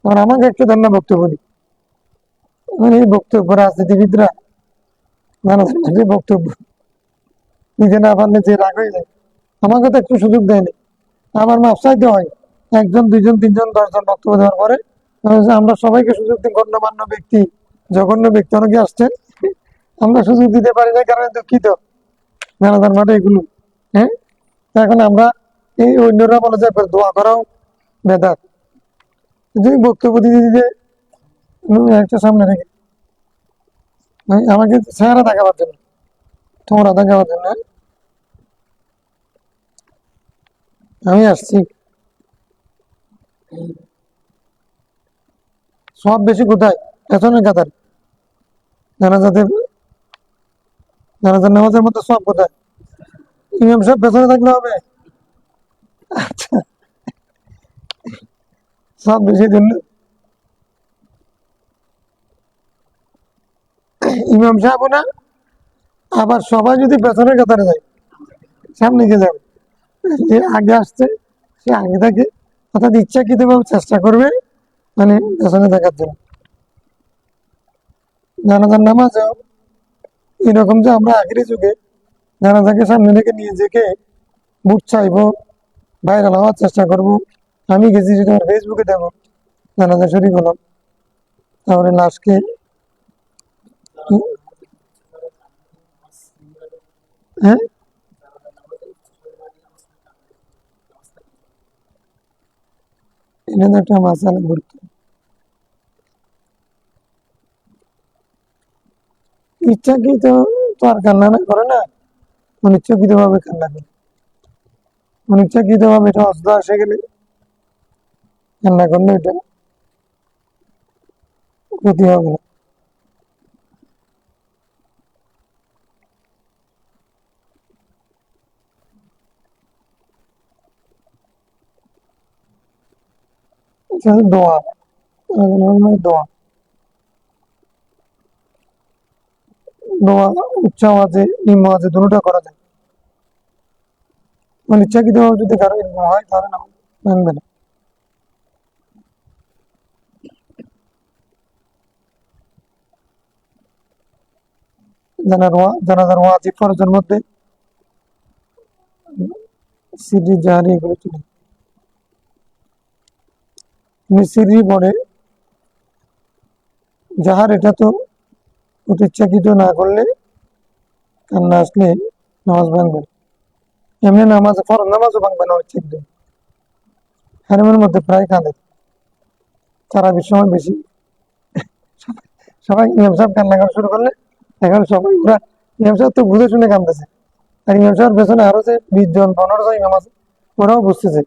আর আমাকে একটু দেন না বক্তব্য দিই। মানে এই বক্তব্য রাজনীতিবিদরা জানাজার মাঝে বক্তব্য নিজে না পারলে যে রাগ হয়ে যায়, আমাকে তো একটু সুযোগ দেয়নি। আমার মাপ চাইতে হয়, 1 জন 2 জন 3 জন 10 জন বক্তব্য দেওয়ার পরে আমরা সবাইকে সুযোগ দিই। গণ্যমান্য ব্যক্তি, জঘন্য ব্যক্তি অনেকে আসছেন, আমরা সুযোগ দিতে পারি না, কারণ দুঃখিত জানাজার মাঠে এগুলো। হ্যাঁ, এখন আমরা এই অন্যরা বলে যে দোয়া করাও বেদাত, যদি বক্তব্য দিতে দিতে একটা সামনে রেখে আমাকে চেহারা দেখাবার জন্য, তোমরা দেখাবার জন্য আমি আসছি। সব বেশি কোথায়? পেছনের কাতার। জানাজাদের জানাজার নামাজের মধ্যে সব কোথায়? ইমাম সাহেব পেছনে থাকলে হবে? আচ্ছা, সব বেশি জন্য ইমাম সাহেব না, আবার সবাই যদি পেছনের কাতারে যায়, সামনে গিয়ে যাবে, যে আগে আসছে সে আগে থাকে, অর্থাৎ ইচ্ছাকৃতভাবে চেষ্টা করবে মানে পেছনে দেখার জন্য। জানাজার নামাজও এরকম যে আমরা আগের যুগে জানাজাকে সামনে রেখে নিয়ে যেকে বুট চাইবো, ভাইরাল হওয়ার চেষ্টা করব, আমি গেছি যদি আমার ফেসবুকে দেবো জানাজা শরীফ হলাম, তারপরে লাশকে হ্যাঁ এটা তো একটা মাসালা গুরুত্ব। ইচ্ছাকৃত তো আর কান্না না করে না, অনিচ্ছাকৃত ভাবে কান্না করে। অনিচ্ছাকৃত ভাবে এটা অস্ত্র আসে গেলে কান্না করলে এটা ক্ষতি হবে না। এটা হচ্ছে দোয়া, দোয়া, দোয়া উচ্চ আওয়াজে নিম্ন আওয়াজে দুটোটা করা যায়। অনিচ্ছাকৃত ভাবে যদি কারো এরকম হয় তাহলে না মানবে না। জানাজার ওয়াজিব ফরজের মধ্যে সিরি জাহারি এগুলো চলে। সিরি পড়ে জাহার, এটা তো ইচ্ছাকৃত না করলে কান্না আসলে নামাজ ভাঙবে না। এমনি নামাজ ফরজ নামাজও ভাঙবে না ইচ্ছাকৃত। হারামের মধ্যে প্রায় কাঁদে, তারাবির সময় বেশি সবাই ইমাম সাহেব কান্না করা শুরু করলে এখন সবাই ওরা ইমাম সাহেব তো বুঝে শুনে কাঁদতেছে, আর ইমাম সাহেবের পেছনে আরো যে 20 জন 15 জন ইমাম আছে ওরাও বুঝতেছে,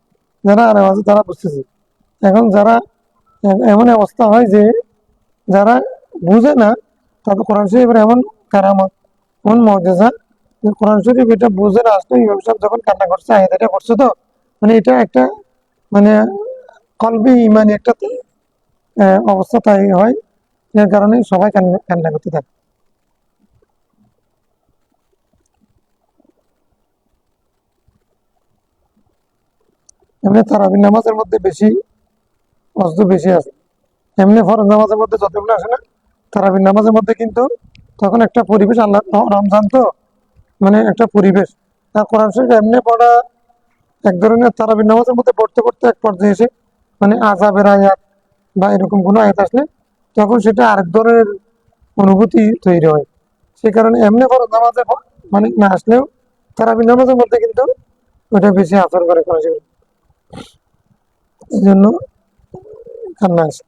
যারা আরাম আছে তারা বুঝতেছে। এখন যারা এমন অবস্থা হয় যে যারা বুঝে না, তাদের কোরআন শরীফের এমন কারামত, এমন মজেজা, যে কোরআন শরীফ এটা বুঝে না আসলে ইমাম সাহেব যখন কান্না করছে আয়াত এটা করছে, তো মানে এটা একটা মানে কলবি ইমানি একটা অবস্থা তাই হয়, যার কারণে সবাই কান্না কান্না করতে থাকে। এমনি তারাবির নামাজের মধ্যে বেশি অস্ত বেশি আছে। এমনি ফরজ নামাজের মধ্যে যতগুলো আসে না, তারাবির নামাজের মধ্যে কিন্তু তখন একটা পরিবেশ, আল্লাহ রমজান তো মানে একটা পরিবেশ। আর কোরআন শরীফ এমনি পড়া এক ধরনের, তারাবির নামাজের মধ্যে পড়তে পড়তে এক পর্যায়ে এসে মানে আযাবের আয়াত বা এরকম কোনো আয়াত আসলে তখন সেটা আরেক ধরনের অনুভূতি তৈরি হয়। সে কারণে এমনি ফরজ নামাজে মানে না আসলেও তারাবির নামাজের মধ্যে কিন্তু ওটা বেশি আসর করে কোরআন শরীফ, এই জন্য কান্না আসে।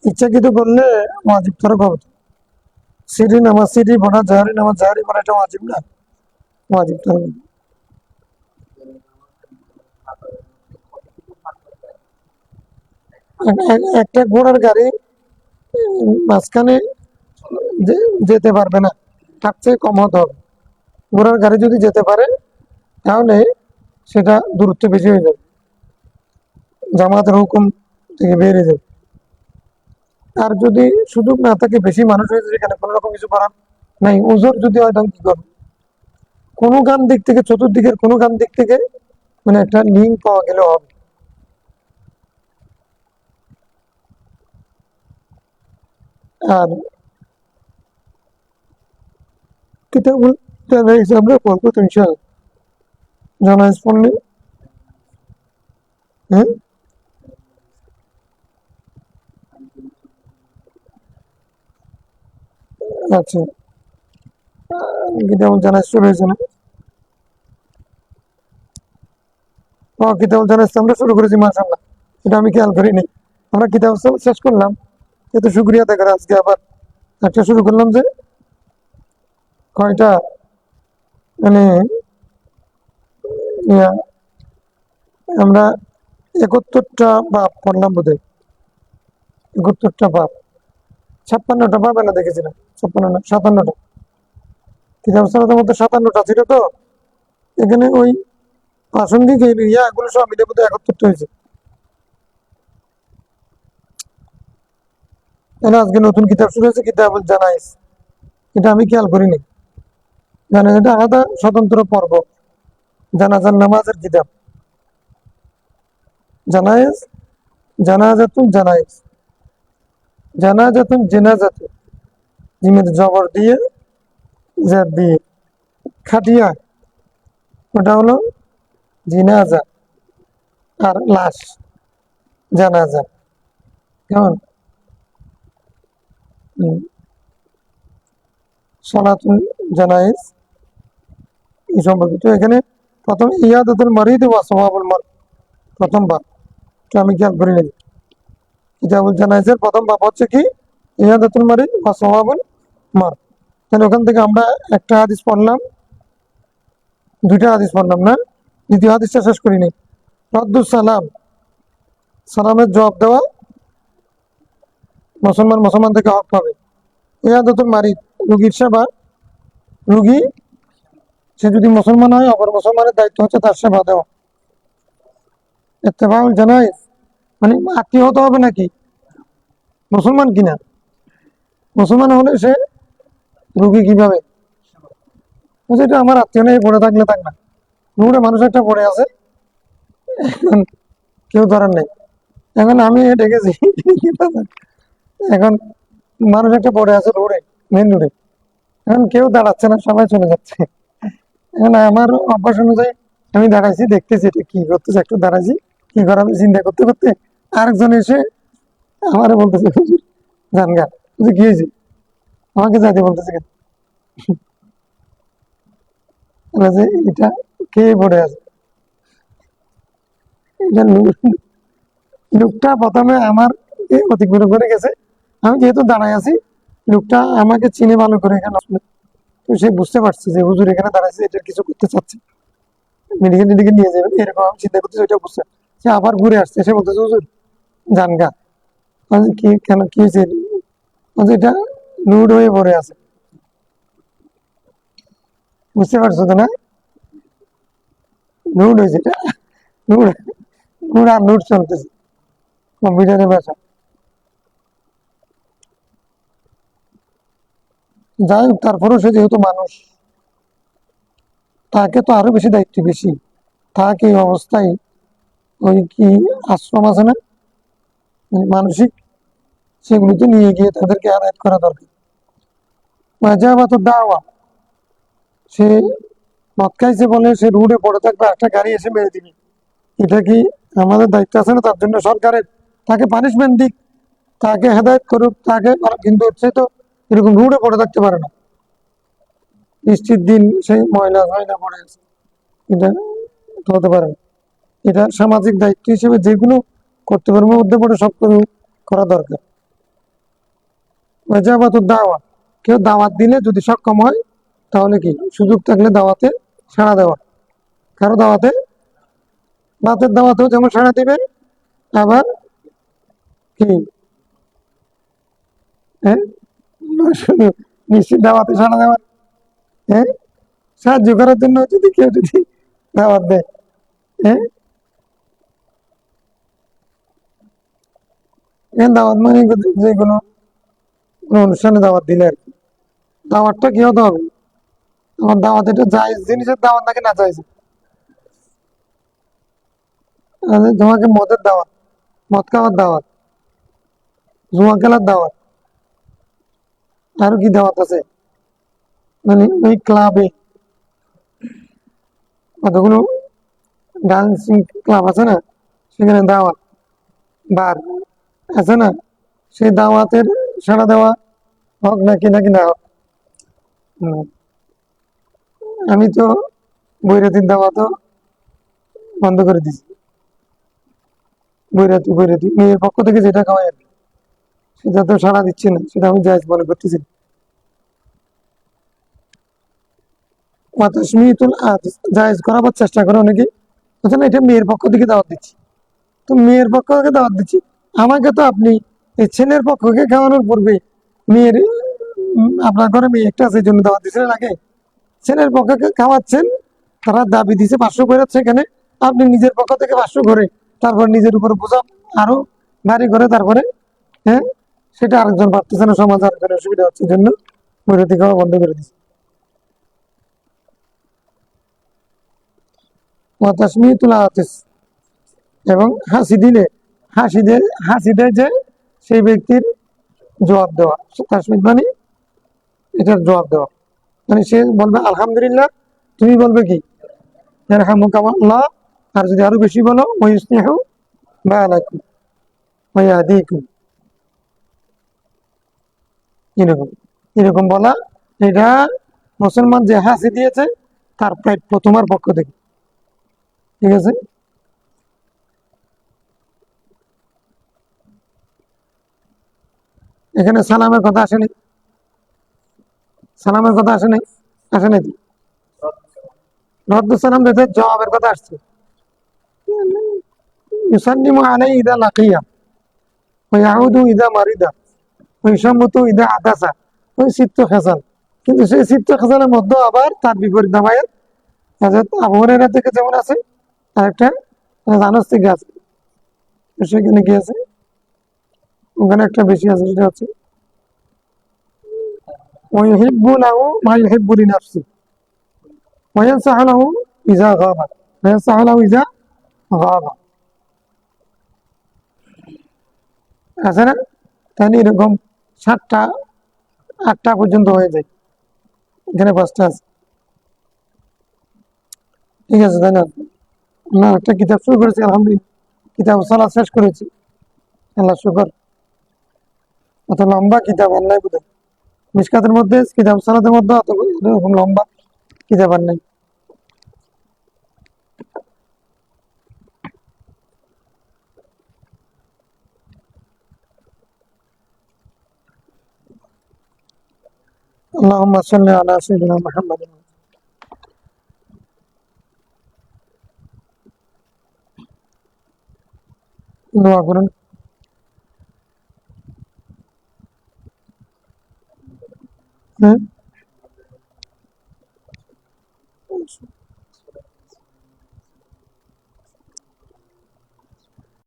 ইচ্ছাকৃত করলে ওয়াজিব তরক হবে। সিরি নামাজ সিরি পড়া, জাহারি নামাজ জাহারি পড়া, এটা ওয়াজিব না, ওয়াজিব তরক হবে। একটা ঘোড়ার গাড়ি মাঝখানে যেতে পারবে না, তার চেয়ে কম হতে হবে। ঘোড়ার গাড়ি যদি যেতে পারে তাহলে সেটা দূরত্ব বেশি হয়ে যাবে, জামাতের হুকুম থেকে বেরিয়ে যাবে। আর যদি সুযোগ না থাকে, বেশি মানুষ হয়েছে যেখানে কোনো রকম কিছু করার নাই, ওজোর যদি হয় তখন কি করবে? কোনো গান দিক থেকে, চতুর্দিকের কোনো গান দিক থেকে মানে একটা লিঙ্ক পাওয়া গেলে হবে। আর কিতাবুল জানাইজ আমরা পড়বো তো ইনশাআল্লাহ, জানাইজ পড়লে হ্যাঁ। আচ্ছা, কিতাবুল জানাইজ শুরু হয়েছে না? কিতাবুল জানাইজ আমরা শুরু করেছি মাশাআল্লাহ, এটা আমি খেয়াল করিনি। আমরা কিতাব শেষ করলাম, কিন্তু শুক্রিয়া দেখার আজকে আবার একটা শুরু করলাম যে কয়টা মানে ইয়া, আমরা 71টা বাপ পড়লাম বোধ হয়, 71টা বাপ, 56টা বাপ এনে দেখেছিলাম, 56 না 57টা, কিতাব সালাতের মধ্যে 57টা ছিল তো, এখানে ওই প্রাসঙ্গিক এই এগুলো সব মিলে বোধহয় 71 হয়েছে। তাহলে আজকে নতুন কিতাব শুরু হয়েছে, কিতাবুল জানাইজ। এটা আমি খেয়াল করিনি। জানেন এটা আলাদা স্বতন্ত্র পর্ব, জানাজার নামাজের কিতাব। জানাইজ, জানাজাতুন জানাইজ, জানাজাতুন জেনাজাতুন, জিমের জবর দিয়ে জের দিয়ে, খাটিয়া ওটা হলো জিনাজা, আর লাশ জানাজা। কেমন? সনাতন জানাইজ এই সম্পর্কিত। এখানে প্রথম ইয়াদাতুল মারিদ ওয়া সওয়াবুল মার, প্রথম বাব, আমি খেয়াল করি নাই। কিতাবুল জানাইজের প্রথম বাব হচ্ছে কি? ইয়াদাতুল মারিদ ওয়া সওয়াবুল মার। তাহলে ওখান থেকে আমরা একটা হাদিস পড়লাম, দুইটা হাদিস পড়লাম না? দ্বিতীয় হাদিসটা শেষ করিনি। রদ্দুস সালাম, সালামের জবাব দেওয়া, মুসলমান থেকে হক পাবে। ইয়াদাতুল মারিদ, রুগীর সেবা, রুগী সে যদি মুসলমান হয়, অপর মুসলমানের দায়িত্ব হচ্ছে তার সেবা দেওয়া। ইত্তেবাউল জানাইজ মানে আত্মীয় হতে হবে নাকি? মুসলমান কিনা? মুসলমান হলে সে রুগী কিভাবে? এটা আমার আত্মীয় নেই, পড়ে থাকলে থাক না। রুগীটা মানুষ একটা পড়ে আছে, এখন কেউ ধরার নেই। এখন আমি ডেকেছি, এখন মানুষ একটা পড়ে আছে রোডে, মেন রোডে, এখন কেউ দাঁড়াচ্ছে না, সবাই চলে যাচ্ছে। এখন আমার অভ্যাস অনুযায়ী আমি দাঁড়াইছি, দেখতেছি এটা কি করতেছে, একটু দাঁড়াইছি, কি করাবে চিন্তা করতে করতে আরেকজন এসে আমারে বলতেছে, হুজুর জান গা, হুজুর কি হয়েছে, আমাকে যাইতে বলতেছে কেন? যে এটা কে পড়ে আছে? এটা লোকটা প্রথমে আমার অতিক্রম করে গেছে। আমি যেহেতু দাঁড়াই আছি, লোকটা আমাকে চিনে ভালো করে এখানে আসলে, তো সে বুঝতে পারছে যে হুজুর এখানে দাঁড়াইছে, এটা কিছু করতে চাচ্ছে, মেডিকেল নিয়ে যাবেন এরকম আমি চিন্তা করতেছি। ওইটা বুঝছে, সে আবার ঘুরে আসছে, সে বলতেছে হুজুর জান গা। কি কেন, কি হয়েছে? এটা লুড হয়ে পড়ে আছে। বুঝতে পারছো তো না? লুড হয়েছে, এটা লুড, লুড আর লুড চলতেছে কম্পিউটারের ভাষা। যাই হোক, তারপরেও সে যেহেতু মানুষ, তাকে তো আরো বেশি দায়িত্ব বেশি। তাকে এই অবস্থায় ওই কি আশ্রম আছে না মানসিক, সেগুলিতে নিয়ে গিয়ে তাদেরকে আদায় করা দরকার। দাওয়া, সে মদ খাইছে বলে সে রুডে পড়ে থাকবে, একটা গাড়ি এসে মেরে দিবে, এটা কি আমাদের দায়িত্ব আছে না? তার জন্য সরকারের তাকে পানিশমেন্ট দিক, তাকে হেদায়ত করুক, তাকে, কিন্তু সে তো এরকম রুডে পড়ে থাকতে পারে না। বৃষ্টির দিন সেই ময়লা ময়লা পড়ে আছে, এটা হতে পারে না। এটা সামাজিক দায়িত্ব হিসেবে যেগুলো কর্তব্যের মধ্যে পড়ে সব করা দরকার। দাওয়া, কেউ দাওয়াত দিলে যদি সক্ষম হয়, তাহলে কি সুযোগ থাকলে দাওয়াতে সাড়া দেওয়া। কারো দাওয়াতে, রাতের দাওয়াতেও যেমন সাড়া দিবে, আবার কি হ্যাঁ শুধু নিশ্চিত দাওয়াতে সাড়া দেওয়ার, হ্যাঁ সাহায্য করার জন্য যদি কেউ যদি দাওয়াত দেয়, হ্যাঁ দাওয়াত মানে যে কোনো অনুষ্ঠানে দাওয়াত দিলে আর কি। দাওয়াতটা কি হতে হবে? আমার দাওয়াত এটা জায়েজ জিনিসের দাওয়াত নাকি না জায়েজ? তোমাকে মদের দাওয়াত, মদ খাওয়ার দাওয়াত, জুয়া খেলার দাওয়াত, আরো কি দাওয়াত আছে? মানে ওই ক্লাবে কতগুলো ডান্সিং ক্লাব আছে না, সেখানে দাওয়াত, বার আছে না, সেই দাওয়াতের সাড়া দেওয়া হোক নাকি নাকি না হোক। আমি তো বৈরাতির দাওয়াতও বন্ধ করে দিছি। বৈরাতি বৈরাতি মেয়ের পক্ষ থেকে যেটা খাওয়াই আর কি, সেটা তো সাড়া দিচ্ছে না, সেটা আমি জায়েজ মনে করতেছি না। জায়েজ করাবার চেষ্টা করে অনেকে, না এটা মেয়ের পক্ষ থেকে দাওয়াত দিচ্ছি, তো মেয়ের পক্ষ থেকে দাওয়াত দিচ্ছি, আমাকে তো আপনি এই ছেলের পক্ষকে খাওয়ানোর পূর্বে মেয়ের, আপনার ঘরে মেয়ে একটা আছে, জন্য দাওয়াত দিচ্ছেন আগে, ছেলের পক্ষকে খাওয়াচ্ছেন, তারা দাবি দিছে 500 করে, সেখানে আপনি নিজের পক্ষ থেকে 500 করে তারপর নিজের উপর বোঝা আরো ভারী করে তারপরে, হ্যাঁ, সেটা আরেকজন পারতেছে না, সমাজ আরেকজনের অসুবিধা হচ্ছে, এই জন্য বৈরতি খাওয়া বন্ধ করে দিচ্ছে। ওয়াতাসমিয়াতুল আতিস, এবং হাসি দিলে হাসি দেয় যে সেই ব্যক্তির জবাব দেওয়া। তাসমিদ মানে এটার জবাব দেওয়া, মানে সে বলবে আলহামদুলিল্লাহ, তুমি বলবে কি ইয়ারহামুকাল্লাহ, আর যদি আরো বেশি বলো ওয়াইসলিহু বালাকুম ওয়ায়াহদিকুম, এরকম এরকম বলা, এটা মুসলমান যে হাসি দিয়েছে তার প্রাপ্য তোমার পক্ষ থেকে, ঠিক আছে। এখানে সালামের কথা আসেনি, সালামের কথা আসেনি, আসে নাকি? রদ্দু সালাম দিতে জবাবের কথা আসছে। ইউসাল্লিমু আলাইহি ইযা লাকিয়া ওয়া ইয়াউদু ইযা মারিদা ওয়া ইউসাম্মুতু ইযা আতাসা, ওই সিত্ত খেসাল। কিন্তু সেই সিত্ত খেসালের মধ্যে আবার তার বিপরীত নামায়ের হযরত আবু হুরায়রা থেকে যেমন আছে, আরেকটা আনাস থেকে আছে, তো সেখানে কি আছে, ওখানে একটা বেশি আছে, সেটা হচ্ছে ওয়া ইউহিব্বু লাহু মা ইউহিব্বু লিনাফসি ওয়া ইয়ানসাহু লাহু ইযা গাবা ওয়া ইয়ানসাহু লাহু ইযা গাবা, আছে না? তাহলে এরকম 7টা 8টা পর্যন্ত হয়ে যায়, এখানে 5টা আছে, ঠিক আছে, তাই না? না, একটা কিতাব শুরু করেছি আলহামদুলিল্লাহ, কিতাব সালাত শেষ করেছি, আল্লাহ শুকর। অত লম্বা কিতাব আর নাই বোধহয়, মিশকাতের মধ্যে কিতাব সালাতের মধ্যে অত এরকম লম্বা কিতাব আর নাই। আল্লাহুম্মা সাল্লি আলা সাইয়্যিদিনা মুহাম্মাদ। দোয়া করুন। হ্যাঁ।